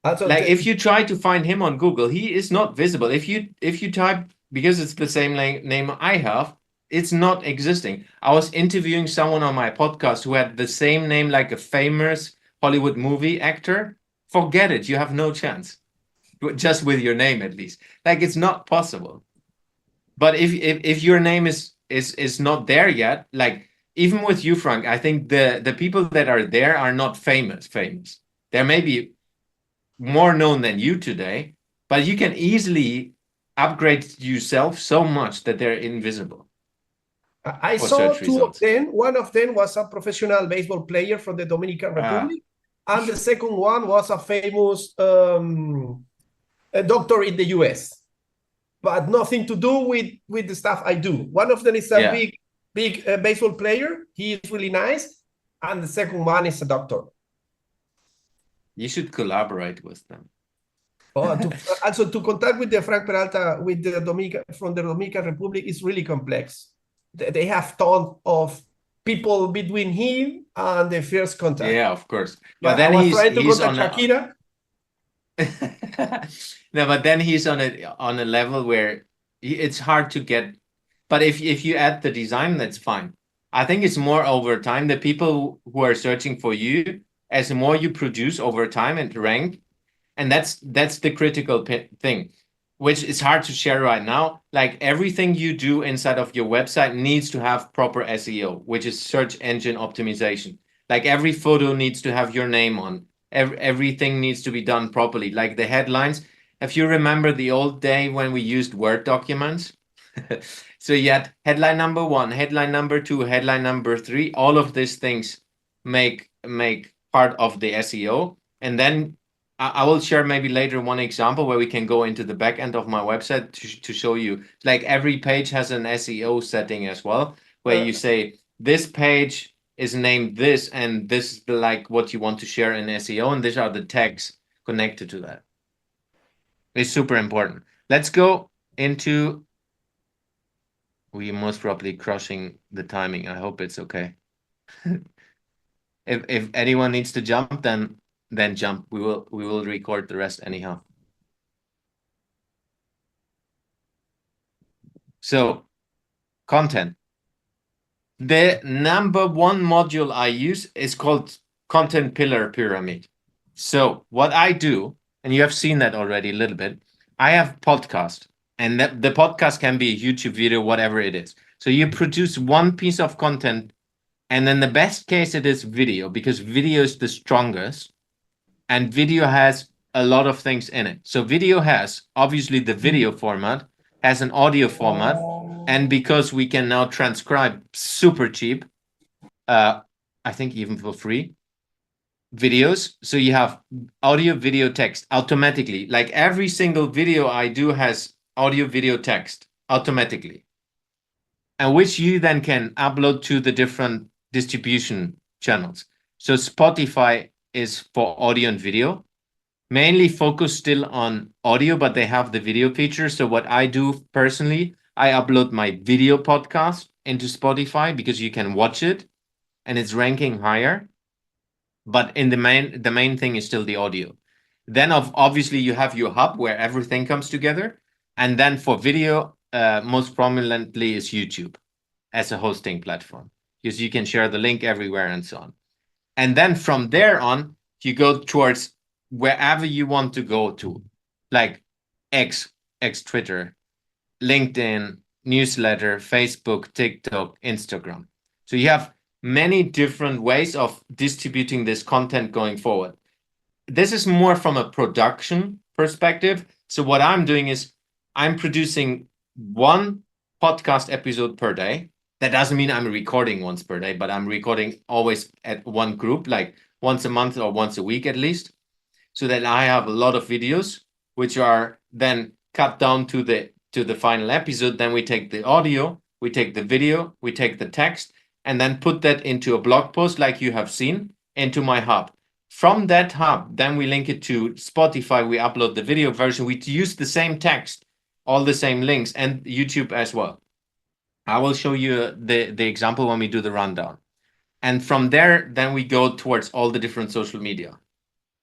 Also, Like, if you try to find him on Google, he is not visible. If you type, because it's the same name I have, it's not existing. I was interviewing someone on my podcast who had the same name like a famous Hollywood movie actor. Forget it. You have no chance. Just with your name, at least. Like, it's not possible. But if your name is not there yet, like even with you, Frank, I think the people that are there are not famous. They're maybe more known than you today, but you can easily upgrade yourself so much that they're invisible I for saw search two of results. them. One of them was a professional baseball player from the Dominican Republic, and the second one was a famous a doctor in the US, but nothing to do with the stuff I do. One of them is a Yeah. big baseball player. He is really nice, and the second one is a doctor. You should collaborate with them. Also, to contact with the Frank Peralta with the from the Dominican Republic is really complex. They have tons of people between him and the first contact. Yeah, of course. Yeah, But then I was trying to he's contact on Shakira. No, but then he's on a level where it's hard to get. But if you add the design, that's fine. I think it's more over time. The people who are searching for you, as the more you produce over time and rank, and that's the critical thing, which is hard to share right now. Like everything you do inside of your website needs to have proper SEO, which is search engine optimization. Like every photo needs to have your name on. Everything needs to be done properly. Like the headlines. If you remember the old day when we used Word documents, so you had headline number 1, headline number 2, headline number 3. All of these things make part of the SEO, and then I will share maybe later one example where we can go into the back end of my website to show you. Like every page has an SEO setting as well, where you say this page is named this, and this is like what you want to share in SEO, and these are the tags connected to that. It's super important. Let's go into. We most probably crushing the timing. I hope it's okay. If anyone needs to jump, then jump. We will record the rest anyhow. So, content. The number 1 module I use is called Content Pillar Pyramid. So what I do, and you have seen that already a little bit, I have podcast, and the podcast can be a YouTube video, whatever it is. So you produce one piece of content, and then the best case it is video, because video is the strongest, and video has a lot of things in it. So video has obviously the video format, has an audio format, and because we can now transcribe super cheap, I think even for free, videos. So you have audio, video, text automatically. Like every single video I do has audio, video, text automatically, and which you then can upload to the different distribution channels. So Spotify is for audio and video, mainly focused still on audio, but they have the video feature. So what I do personally, I upload my video podcast into Spotify because you can watch it and it's ranking higher. But in the main thing is still the audio. Then obviously you have your hub where everything comes together. And then for video, most prominently is YouTube as a hosting platform, because you can share the link everywhere and so on. And then from there on, you go towards wherever you want to go to, like X Twitter, LinkedIn, newsletter, Facebook, TikTok, Instagram. So you have many different ways of distributing this content going forward. This is more from a production perspective. So what I'm doing is I'm producing one podcast episode per day. That doesn't mean I'm recording once per day, but I'm recording always at one group, like once a month or once a week at least, so that I have a lot of videos, which are then cut down to the final episode. Then we take the audio, we take the video, we take the text, and then put that into a blog post like you have seen into my hub. From that hub, then we link it to Spotify. We upload the video version. We use the same text all the same links, and YouTube as well. I will show you the example when we do the rundown. And from there, then we go towards all the different social media.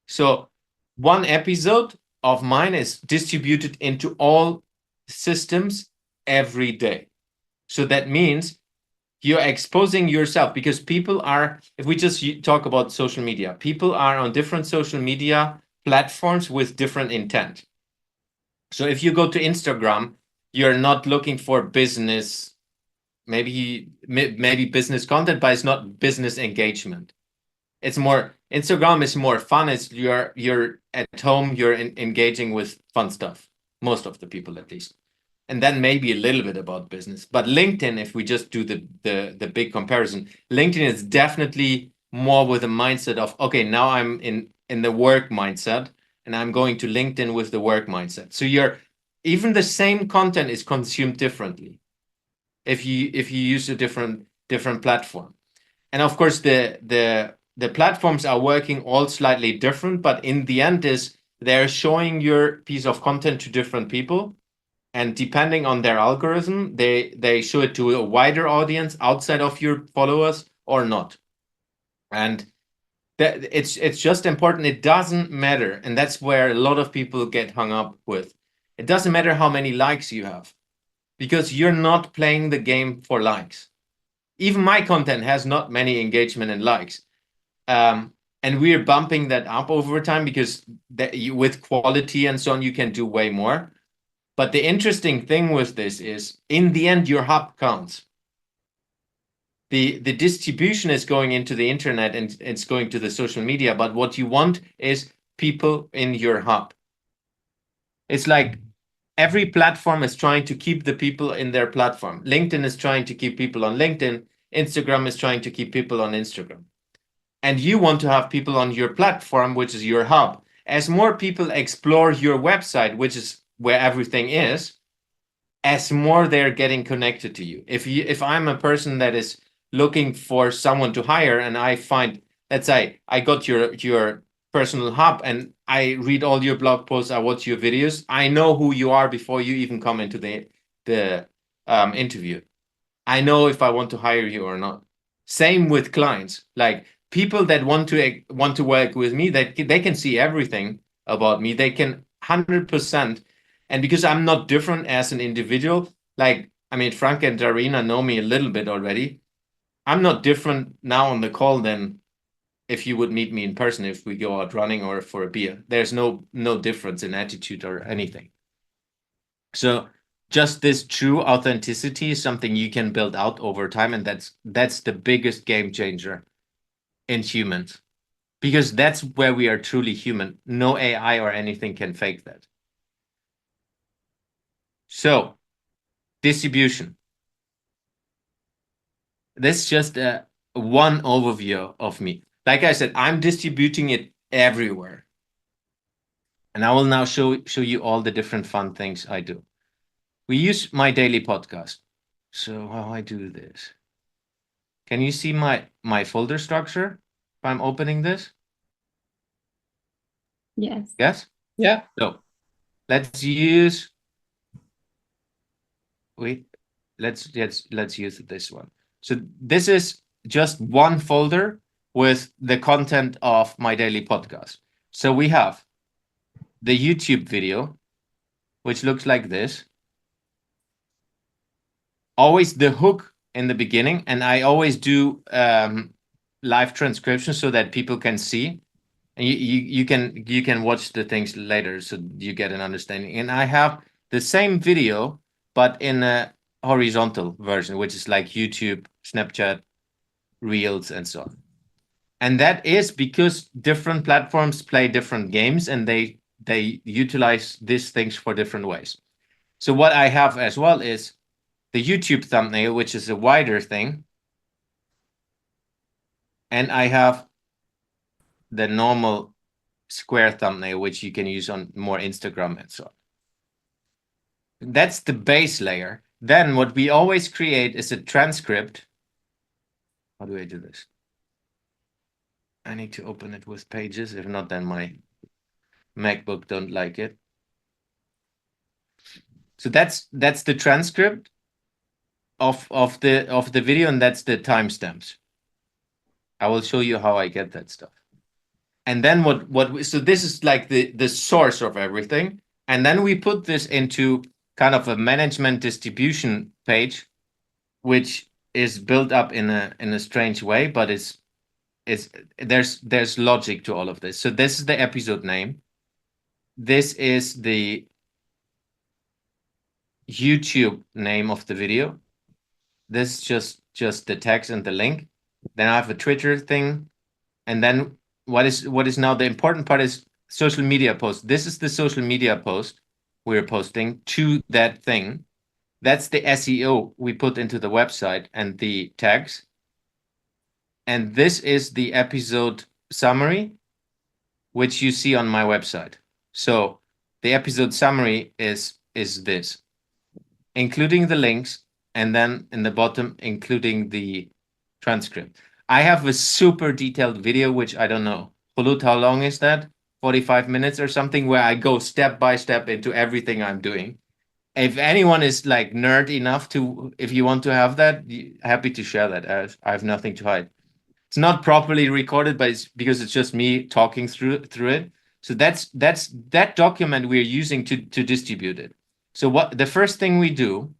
So one episode of mine is distributed into all systems every day. So that means you're exposing yourself, because people are, if we just talk about social media, people are on different social media platforms with different intent. So if you go to Instagram, you're not looking for business, maybe business content, but it's not business engagement. It's more, Instagram is more fun. It's you're at home, you're engaging with fun stuff, most of the people at least. And then maybe a little bit about business. But LinkedIn, if we just do the big comparison, LinkedIn is definitely more with a mindset of, okay, now I'm in the work mindset, and I'm going to LinkedIn with the work mindset. So even the same content is consumed differently if you use a different platform. And of course, the platforms are working all slightly different, but in the end they're showing your piece of content to different people. And depending on their algorithm, they show it to a wider audience outside of your followers or not. And that it's just important. It doesn't matter. And that's where a lot of people get hung up with. It doesn't matter how many likes you have, because you're not playing the game for likes. Even my content has not many engagement and likes. And we're bumping that up over time, because with quality and so on, you can do way more. But the interesting thing with this is, in the end, your hub counts. The distribution is going into the internet and it's going to the social media, but what you want is people in your hub. It's like every platform is trying to keep the people in their platform. LinkedIn is trying to keep people on LinkedIn. Instagram is trying to keep people on Instagram. And you want to have people on your platform, which is your hub. As more people explore your website, which is where everything is, as more they're getting connected to you. If I'm a person that is looking for someone to hire, and I find, let's say, I got your personal hub and I read all your blog posts, I watch your videos, I know who you are before you even come into the interview. I know if I want to hire you or not. Same with clients. Like, people that want to work with me, that they can see everything about me. They can 100%. And because I'm not different as an individual, like, I mean, Frank and Darina know me a little bit already. I'm not different now on the call than if you would meet me in person, if we go out running or for a beer. There's no difference in attitude or anything. So just this true authenticity is something you can build out over time, and that's the biggest game changer in humans, because that's where we are truly human. No AI or anything can fake that. So distribution. This is just one overview of me. Like I said, I'm distributing it everywhere. And I will now show you all the different fun things I do. We use my daily podcast. So how I do this. Can you see my folder structure if I'm opening this? Yes. Yes? Yeah. So let's use, let's use this one. So this is just one folder with the content of my daily podcast. So we have the YouTube video, which looks like this. Always the hook in the beginning, and I always do live transcription so that people can see, and you can watch the things later so you get an understanding. And I have the same video but in a horizontal version, which is like YouTube, Snapchat, Reels, and so on. And that is because different platforms play different games, and they utilize these things for different ways. So what I have as well is the YouTube thumbnail, which is a wider thing. And I have the normal square thumbnail, which you can use on more Instagram and so on. That's the base layer. Then what we always create is a transcript. How do I do this? I need to open it with Pages. If not, then my MacBook don't like it. So that's the transcript of the video, and that's the timestamps. I will show you how I get that stuff. And then so this is like the source of everything. And then we put this into kind of a management distribution page, which is built up in a strange way, but there's logic to all of this. So this is the episode name. This is the YouTube name of the video. This is just the text and the link. Then I have a Twitter thing. And then what is now the important part is social media post. This is the social media post we're posting to that thing. That's the SEO we put into the website and the tags. And this is the episode summary, which you see on my website. So the episode summary is this, including the links, and then in the bottom, including the transcript. I have a super detailed video, which I don't know. Hulut, how long is that? 45 minutes or something, where I go step by step into everything I'm doing. If anyone is like nerd enough to, if you want to have that, happy to share that. I have nothing to hide. It's not properly recorded, but it's because it's just me talking through it. So that's that document we're using to distribute it. So what the first thing we do,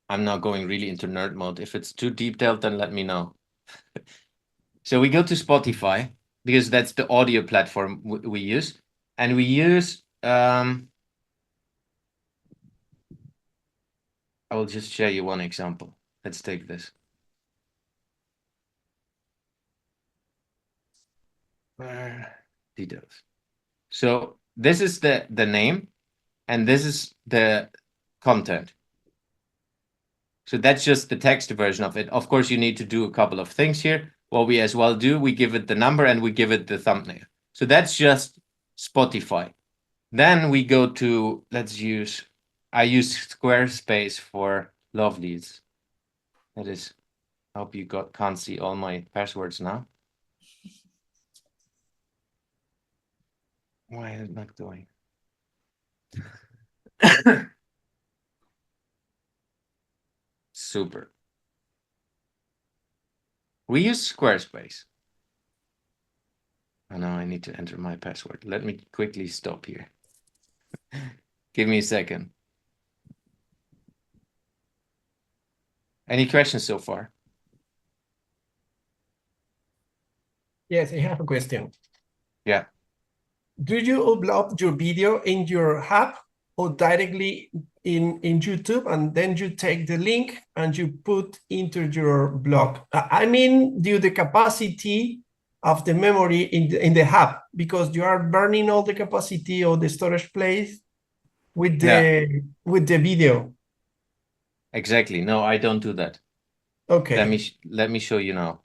I'm not going really into nerd mode. If it's too detailed, then let me know. So we go to Spotify, because that's the audio platform we use. And we use, I will just share you one example. Let's take this. Details. So this is the name, and this is the content. So that's just the text version of it. Of course, you need to do a couple of things here. What we as well do, we give it the number and we give it the thumbnail. So that's just Spotify. Then we go to, I use Squarespace for Lovelies. That is, I hope you can't see all my passwords now. Why is it not going? Super. We use Squarespace. Oh no, I need to enter my password. Let me quickly stop here. Give me a second. Any questions so far? Yes, I have a question. Yeah. Do you upload your video in your app or directly in YouTube, and then you take the link and you put into your blog? I mean, due the capacity of the memory in the app, because you are burning all the capacity of the storage place with the video. Exactly. No, I don't do that. Okay. Let me show you now.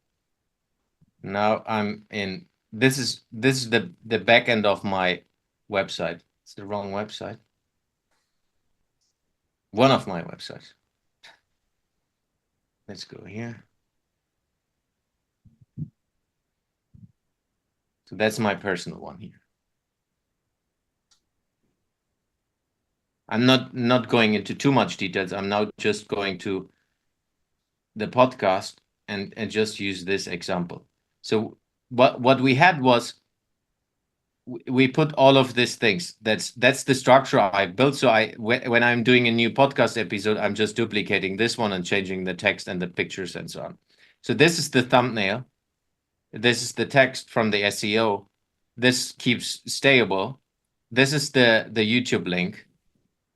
Now I'm in. This is the back end of my website. It's the wrong website. One of my websites. Let's go here. So that's my personal one here. I'm not going into too much details. I'm now just going to the podcast and just use this example. So what we had was we put all of these things. That's the structure I built. So when I'm doing a new podcast episode, I'm just duplicating this one and changing the text and the pictures and so on. So this is the thumbnail. This is the text from the SEO. This keeps stayable. This is the YouTube link.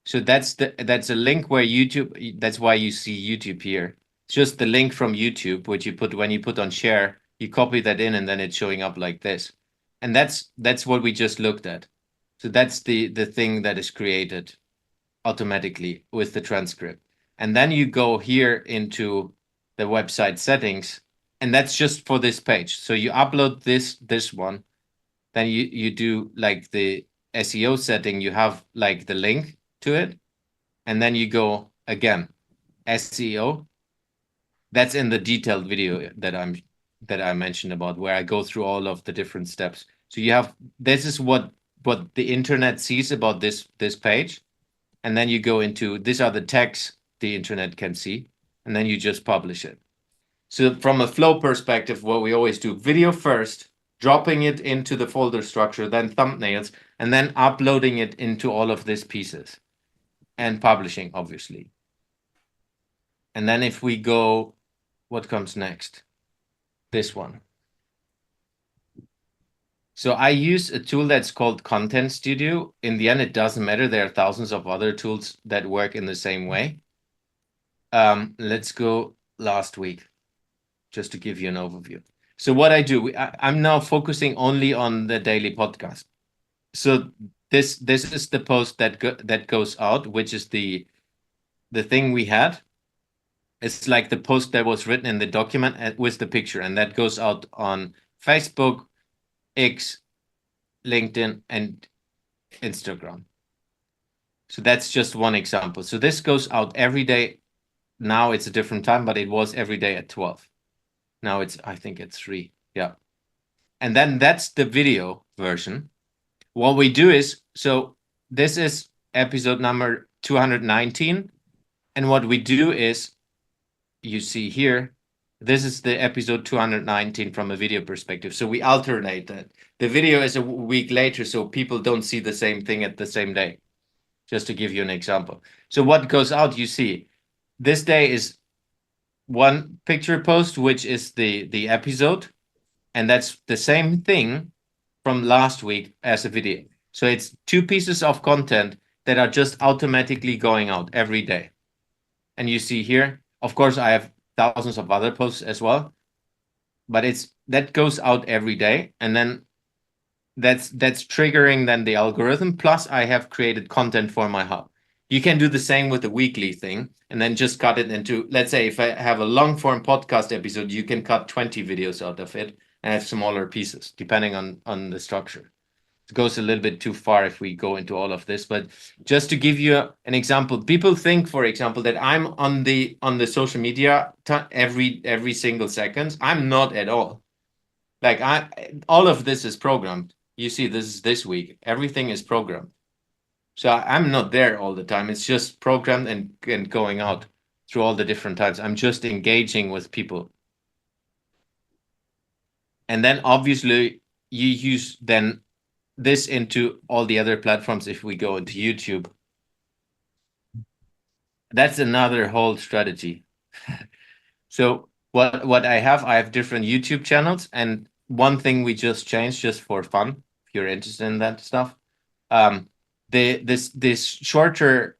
So that's a link where YouTube. That's why you see YouTube here. It's just the link from YouTube, which you put when you put on share. You copy that in, and then it's showing up like this. And that's what we just looked at. So that's the thing that is created automatically with the transcript. And then you go here into the website settings, and that's just for this page. So you upload this one, then you do like the SEO setting, you have like the link to it, and then you go again, SEO. That's in the detailed video that I mentioned about, where I go through all of the different steps. So you have, this is what the internet sees about this page. and then you go into, these are the tags the internet can see, and then you just publish it. So from a flow perspective, what we always do, video first, dropping it into the folder structure, then thumbnails, and then uploading it into all of these pieces and publishing, obviously. And then if we go, what comes next? This one. So I use a tool that's called Content Studio. In the end, it doesn't matter. There are thousands of other tools that work in the same way. Let's go last week, just to give you an overview. So what I do, I'm now focusing only on the daily podcast. So this is the post that goes out, which is the thing we had. It's like the post that was written in the document with the picture, and that goes out on Facebook, X, LinkedIn, and Instagram. So that's just one example. So this goes out every day. Now it's a different time, but it was every day at 12. Now I think it's 3. Yeah. And then that's the video version. What we do is, so this is episode number 219. And what we do is, you see here, this is the episode 219 from a video perspective. So we alternate that. The video is a week later, so people don't see the same thing at the same day. Just to give you an example. So what goes out, you see, this day is one picture post, which is the episode. And that's the same thing from last week as a video. So it's 2 pieces of content that are just automatically going out every day. And you see here, of course, I have thousands of other posts as well, but that goes out every day. And then that's triggering then the algorithm. Plus I have created content for my hub. You can do the same with the weekly thing and then just cut it into, let's say if I have a long form podcast episode, you can cut 20 videos out of it and have smaller pieces depending on the structure. It goes a little bit too far if we go into all of this, but just to give you an example, people think, for example, that I'm on the social media every single second. I'm not at all. Like all of this is programmed. You see, this is this week. Everything is programmed. So I'm not there all the time. It's just programmed and going out through all the different times. I'm just engaging with people. And then obviously you use then this into all the other platforms. If we go into YouTube, that's another whole strategy. So what I have different YouTube channels, and one thing we just changed just for fun, if you're interested in that stuff, this shorter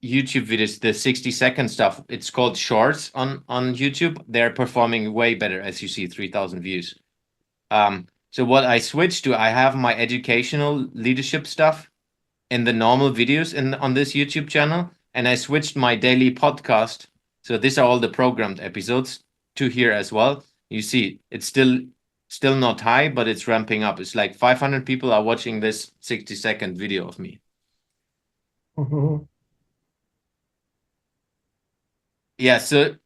YouTube videos, the 60-second stuff, it's called shorts on YouTube. They're performing way better, as you see, 3,000 views. So what I switched to, I have my educational leadership stuff in the normal videos on this YouTube channel, and I switched my daily podcast. So these are all the programmed episodes to here as well. You see, it's still not high, but it's ramping up. It's like 500 people are watching this 60-second video of me. Mm-hmm. Yeah, so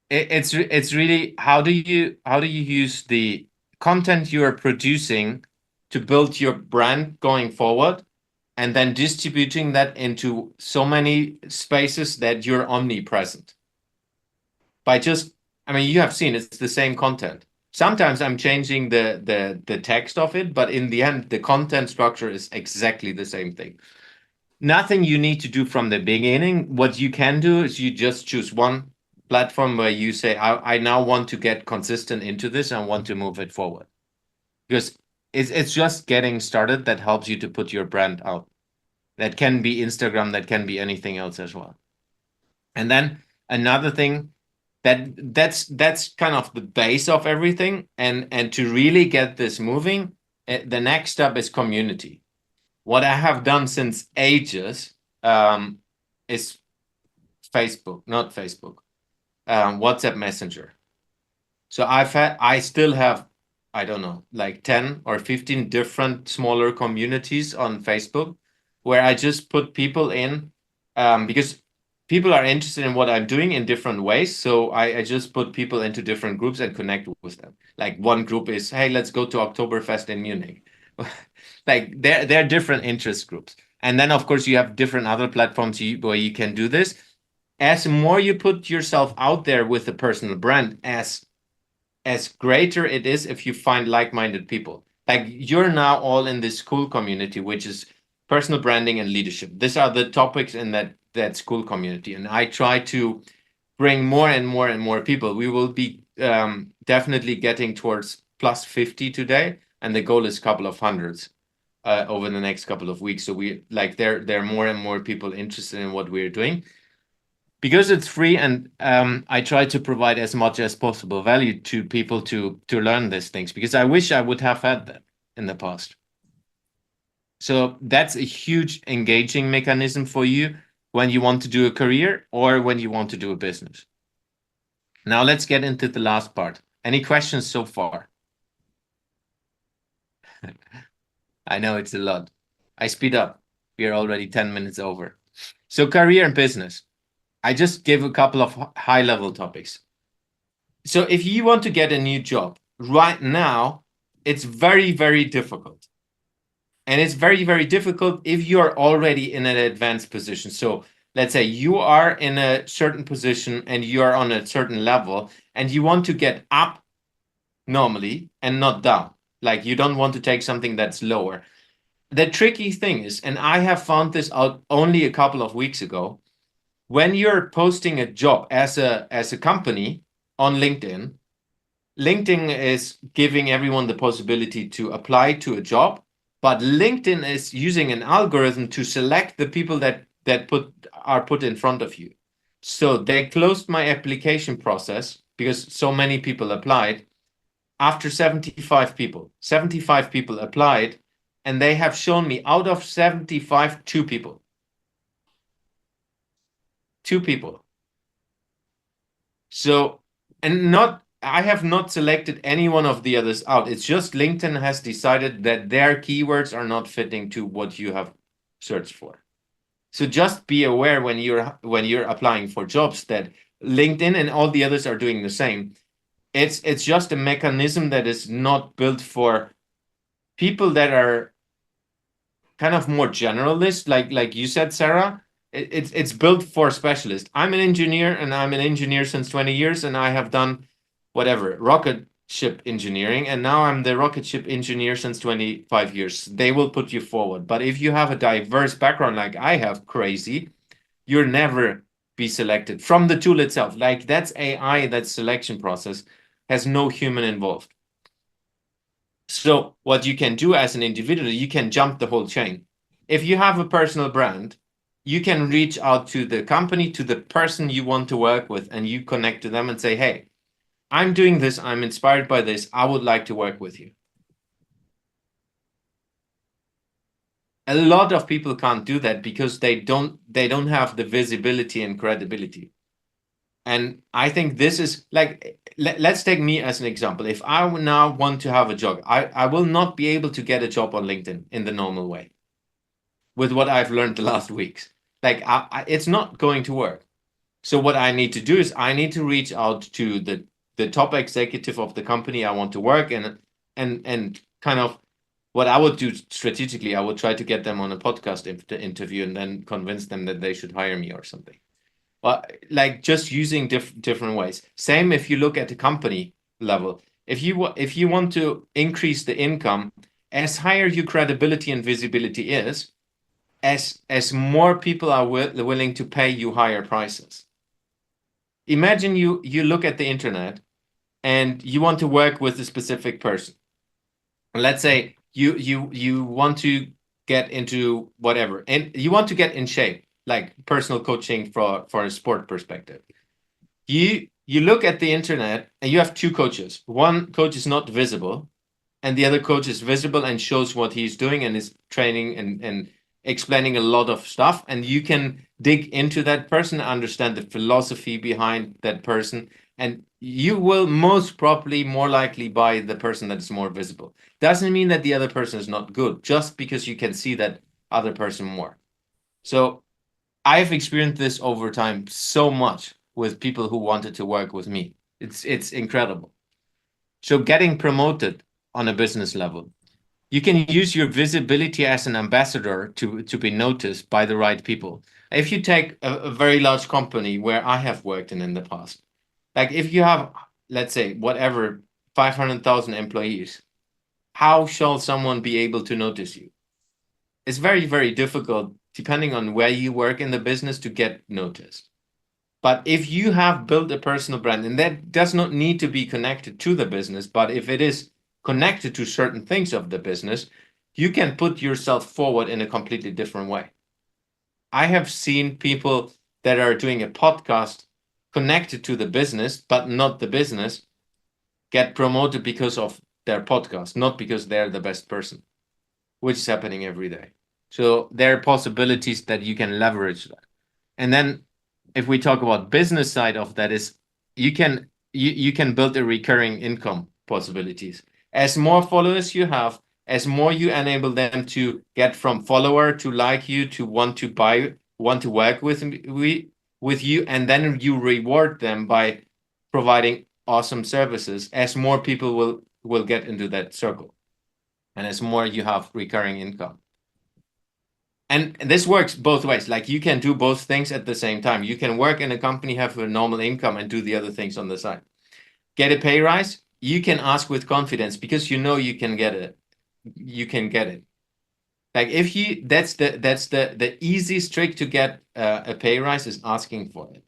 it's really, how do you use the content you are producing to build your brand going forward, and then distributing that into so many spaces that you're omnipresent. By just, I mean, you have seen it's the same content. Sometimes I'm changing the text of it, but in the end, the content structure is exactly the same thing. Nothing you need to do from the beginning. What you can do is you just choose one platform where you say, I now want to get consistent into this and want to move it forward. Because it's just getting started that helps you to put your brand out. That can be Instagram, that can be anything else as well. And then another thing, that's kind of the base of everything. And to really get this moving, the next step is community. What I have done since ages is WhatsApp Messenger. So I still have, I don't know, like 10 or 15 different smaller communities on Facebook where I just put people in because people are interested in what I'm doing in different ways. So I just put people into different groups and connect with them. Like one group is, hey, let's go to Oktoberfest in Munich. Like they're different interest groups. And then, of course, you have different other platforms where you can do this. As more you put yourself out there with a personal brand, as greater it is if you find like-minded people. Like you're now all in this school community, which is personal branding and leadership. These are the topics in that school community. And I try to bring more and more and more people. We will be definitely getting towards plus 50 today. And the goal is a couple of hundreds over the next couple of weeks. So we like there are more and more people interested in what we're doing. Because it's free, and I try to provide as much as possible value to people to learn these things, because I wish I would have had that in the past. So that's a huge engaging mechanism for you when you want to do a career or when you want to do a business. Now let's get into the last part. Any questions so far? I know it's a lot. I speed up. We are already 10 minutes over. So career and business. I just give a couple of high-level topics. So if you want to get a new job right now, it's very, very difficult. And it's very, very difficult if you're already in an advanced position. So let's say you are in a certain position and you are on a certain level and you want to get up normally and not down. Like you don't want to take something that's lower. The tricky thing is, and I have found this out only a couple of weeks ago, when you're posting a job as a company on LinkedIn, LinkedIn is giving everyone the possibility to apply to a job, but LinkedIn is using an algorithm to select the people that are put in front of you. So they closed my application process because so many people applied. After 75 people applied, and they have shown me out of 75, 2 people. 2 people. So, and I have not selected any one of the others out. It's just LinkedIn has decided that their keywords are not fitting to what you have searched for. So just be aware when you're applying for jobs that LinkedIn and all the others are doing the same. It's just a mechanism that is not built for people that are kind of more generalist, like you said, Sarah. It's built for specialists. I'm an engineer, and I'm an engineer since 20 years, and I have done whatever rocket ship engineering, and now I'm the rocket ship engineer since 25 years. They will put you forward. But if you have a diverse background like I have, crazy, you'll never be selected from the tool itself. Like that's AI, that selection process has no human involved. So what you can do as an individual, you can jump the whole chain. If you have a personal brand, you can reach out to the company, to the person you want to work with, and you connect to them and say, hey, I'm doing this. I'm inspired by this. I would like to work with you. A lot of people can't do that because they don't have the visibility and credibility. And I think this is like, let's take me as an example. If I now want to have a job, I will not be able to get a job on LinkedIn in the normal way with what I've learned the last weeks. Like it's not going to work. So what I need to do is I need to reach out to the top executive of the company I want to work and kind of what I would do strategically, I would try to get them on a podcast interview and then convince them that they should hire me or something. But like just using different ways. Same if you look at the company level. If you want to increase the income, as higher your credibility and visibility is, as more people are willing to pay you higher prices. Imagine you look at the internet and you want to work with a specific person. Let's say you want to get into whatever, and you want to get in shape, like personal coaching for a sport perspective. You look at the internet and you have 2 coaches. One coach is not visible, and the other coach is visible and shows what he's doing and is training and explaining a lot of stuff, and you can dig into that person, understand the philosophy behind that person, and you will most probably more likely buy the person that is more visible. Doesn't mean that the other person is not good, just because you can see that other person more. So I've experienced this over time so much with people who wanted to work with me. It's incredible. So getting promoted on a business level. You can use your visibility as an ambassador to be noticed by the right people. If you take a very large company where I have worked in the past, like if you have, let's say, whatever, 500,000 employees, how shall someone be able to notice you? It's very, very difficult, depending on where you work in the business, to get noticed. But if you have built a personal brand, and that does not need to be connected to the business, but if it is connected to certain things of the business, you can put yourself forward in a completely different way. I have seen people that are doing a podcast connected to the business, but not the business, get promoted because of their podcast, not because they're the best person, which is happening every day. So there are possibilities that you can leverage that. And then if we talk about business side of that, is you can build a recurring income possibilities. As more followers you have, as more you enable them to get from follower to like you, to want to buy, want to work with you, and then you reward them by providing awesome services, as more people will get into that circle, and as more you have recurring income. And this works both ways. Like you can do both things at the same time. You can work in a company, have a normal income, and do the other things on the side. Get a pay rise. You can ask with confidence because you know you can get it. You can get it. Like if you, that's the easiest trick to get a pay rise, is asking for it.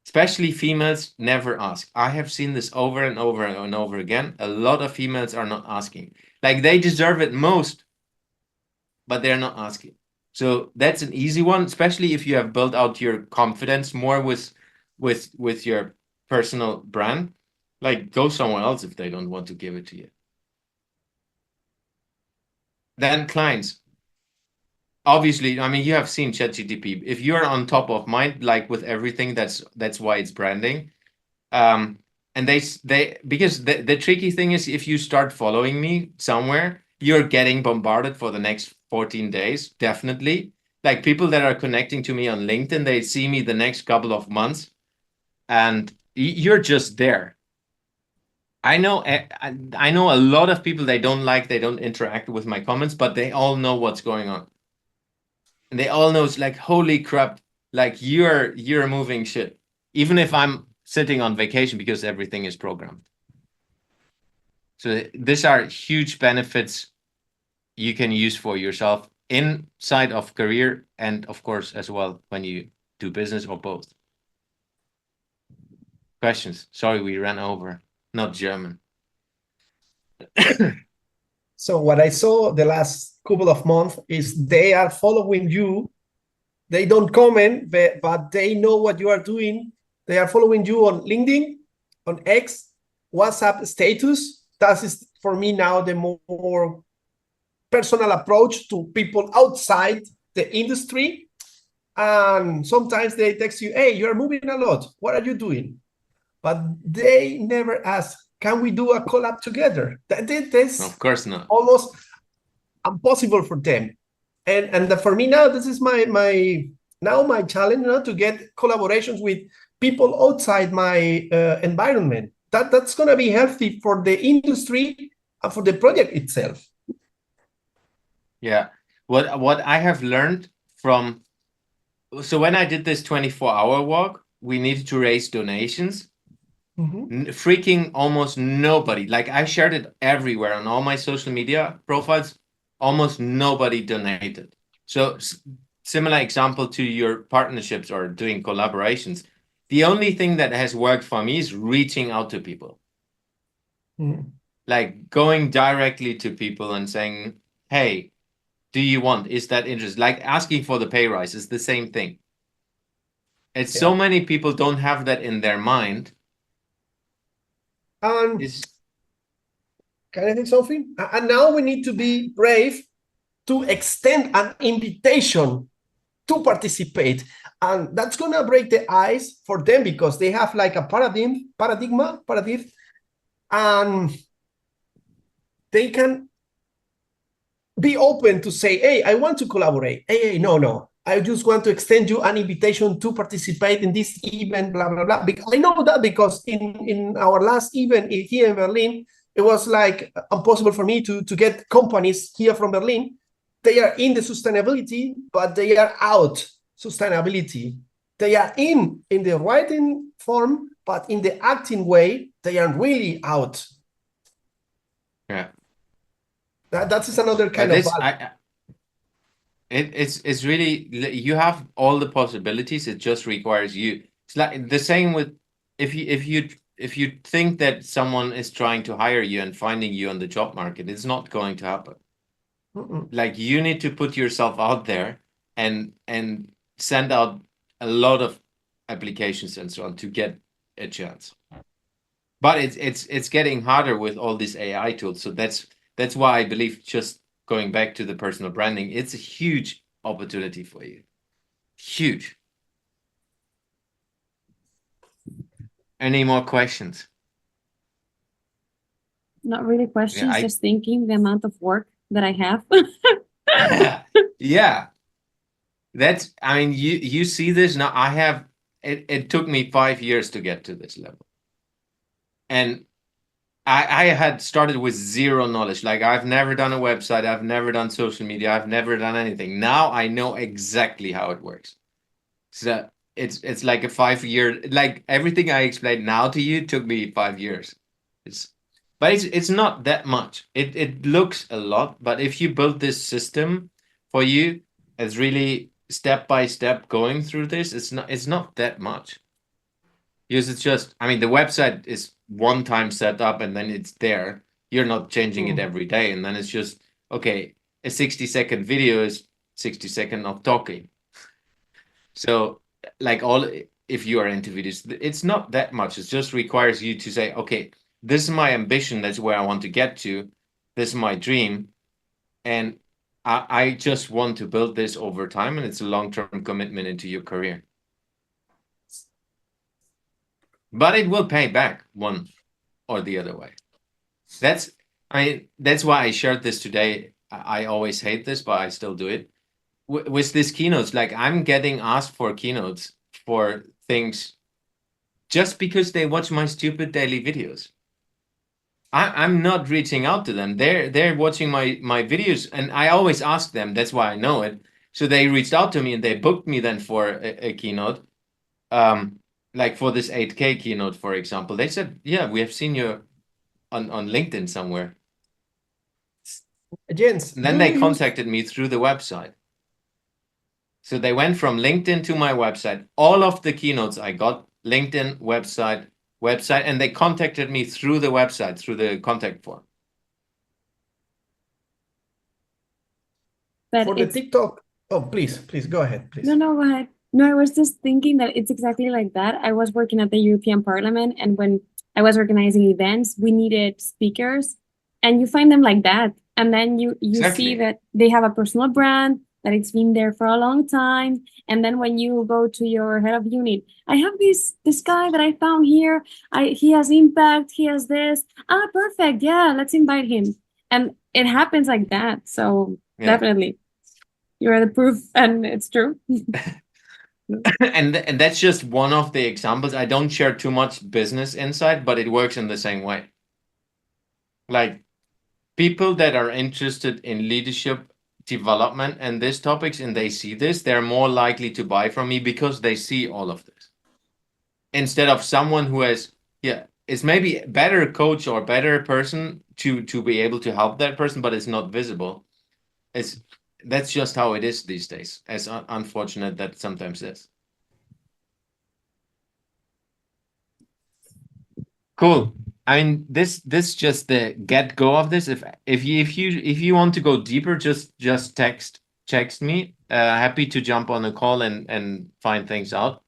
Especially females never ask. I have seen this over and over and over again. A lot of females are not asking. Like they deserve it most, but they're not asking. So that's an easy one, especially if you have built out your confidence more with your personal brand. Like go somewhere else if they don't want to give it to you. Then clients. Obviously, I mean, you have seen ChatGPT. If you're on top of mind, like with everything, that's why it's branding. And they because the tricky thing is, if you start following me somewhere, you're getting bombarded for the next 14 days, definitely. Like people that are connecting to me on LinkedIn, they see me the next couple of months, and you're just there. I know a lot of people they don't interact with my comments, but they all know what's going on. And they all know it's like, holy crap, like you're moving shit. Even if I'm sitting on vacation, because everything is programmed. So these are huge benefits you can use for yourself inside of career, and of course as well when you do business, or both. Questions? Sorry, we ran over. Not German. So what I saw the last couple of months is they are following you. They don't comment, but they know what you are doing. They are following you on LinkedIn, on X, WhatsApp status. That is for me now the more personal approach to people outside the industry. And sometimes they text you, hey, you're moving a lot. What are you doing? But they never ask, can we do a collab together? That's of course not. Almost impossible for them. And for me now, this is my challenge, to get collaborations with people outside my environment. That's going to be healthy for the industry and for the project itself. Yeah. What I have learned from, so when I did this 24-hour walk, we needed to raise donations. Freaking almost nobody, like I shared it everywhere on all my social media profiles, almost nobody donated. So similar example to your partnerships or doing collaborations. The only thing that has worked for me is reaching out to people. Like going directly to people and saying, hey, do you want, is that interest? Like asking for the pay rise is the same thing. It's so many people don't have that in their mind. Can I say something? And now we need to be brave to extend an invitation to participate. And that's going to break the ice for them, because they have like a paradigm, and they can be open to say, hey, I want to collaborate. Hey, no. I just want to extend you an invitation to participate in this event, blah, blah, blah. I know that because in our last event here in Berlin, it was like impossible for me to get companies here from Berlin. They are in the sustainability, but they are out sustainability. They are in the writing form, but in the acting way, they are really out. Yeah. That is another kind of it's really, you have all the possibilities. It just requires you. It's like the same with if you think that someone is trying to hire you and finding you on the job market, it's not going to happen. Like, you need to put yourself out there and send out a lot of applications and so on to get a chance. But it's getting harder with all these AI tools. So that's why I believe, just going back to the personal branding, it's a huge opportunity for you. Huge. Any more questions? Not really questions, Yeah, just thinking the amount of work that I have. yeah. That's, I mean, you see this now. I have, it took me 5 years to get to this level. And I had started with zero knowledge. Like, I've never done a website, I've never done social media, I've never done anything. Now I know exactly how it works. So it's like a 5 year, like everything I explained now to you took me 5 years. But it's not that much. It looks a lot, but if you build this system for you, it's really step by step going through this, it's not that much. Because it's just, I mean, the website is one time set up and then it's there. You're not changing it every day. And then it's just, okay, a 60-second video is 60 seconds of talking. So, like, if you are into videos, it's not that much. It just requires you to say, okay, this is my ambition. That's where I want to get to. This is my dream. And I just want to build this over time. And it's a long-term commitment into your career. But it will pay back one or the other way. That's why I shared this today. I always hate this, but I still do it. With these keynotes, like, I'm getting asked for keynotes for things just because they watch my stupid daily videos. I'm not reaching out to them. They're watching my videos, and I always ask them. That's why I know it. So they reached out to me and they booked me then for a keynote. Like for this 8K keynote, for example, they said, yeah, we have seen you on LinkedIn somewhere. Jens, and then they contacted me through the website. So they went from LinkedIn to my website. All of the keynotes I got, LinkedIn, website, and they contacted me through the website, through the contact form. But for the TikTok, oh, please go ahead, please. No, go ahead. No, I was just thinking that it's exactly like that. I was working at the European Parliament, and when I was organizing events, we needed speakers, and you find them like that. And then you Exactly. see that they have a personal brand, that it's been there for a long time. And then when you go to your head of unit, I have this guy that I found here. He has impact, he has this. Perfect. Yeah, let's invite him. And it happens like that. So Yeah. definitely. You are the proof, and it's true. and that's just one of the examples. I don't share too much business insight, but it works in the same way. Like, people that are interested in leadership development and these topics, and they see this, they're more likely to buy from me because they see all of this. Instead of someone who is maybe a better coach or better person to be able to help that person, but it's not visible. That's just how it is these days, as unfortunate that sometimes is. Cool. I mean, this just the get go of this. If you want to go deeper, just text me. Happy to jump on a call and find things out.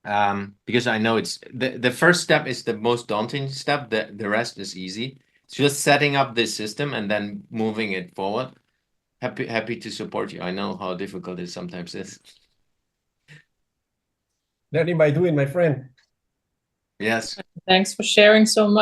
Because I know it's the first step is the most daunting step. The rest is easy. It's just setting up this system and then moving it forward. Happy to support you. I know how difficult it sometimes is. Learning by doing, my friend. Yes. Thanks for sharing so much.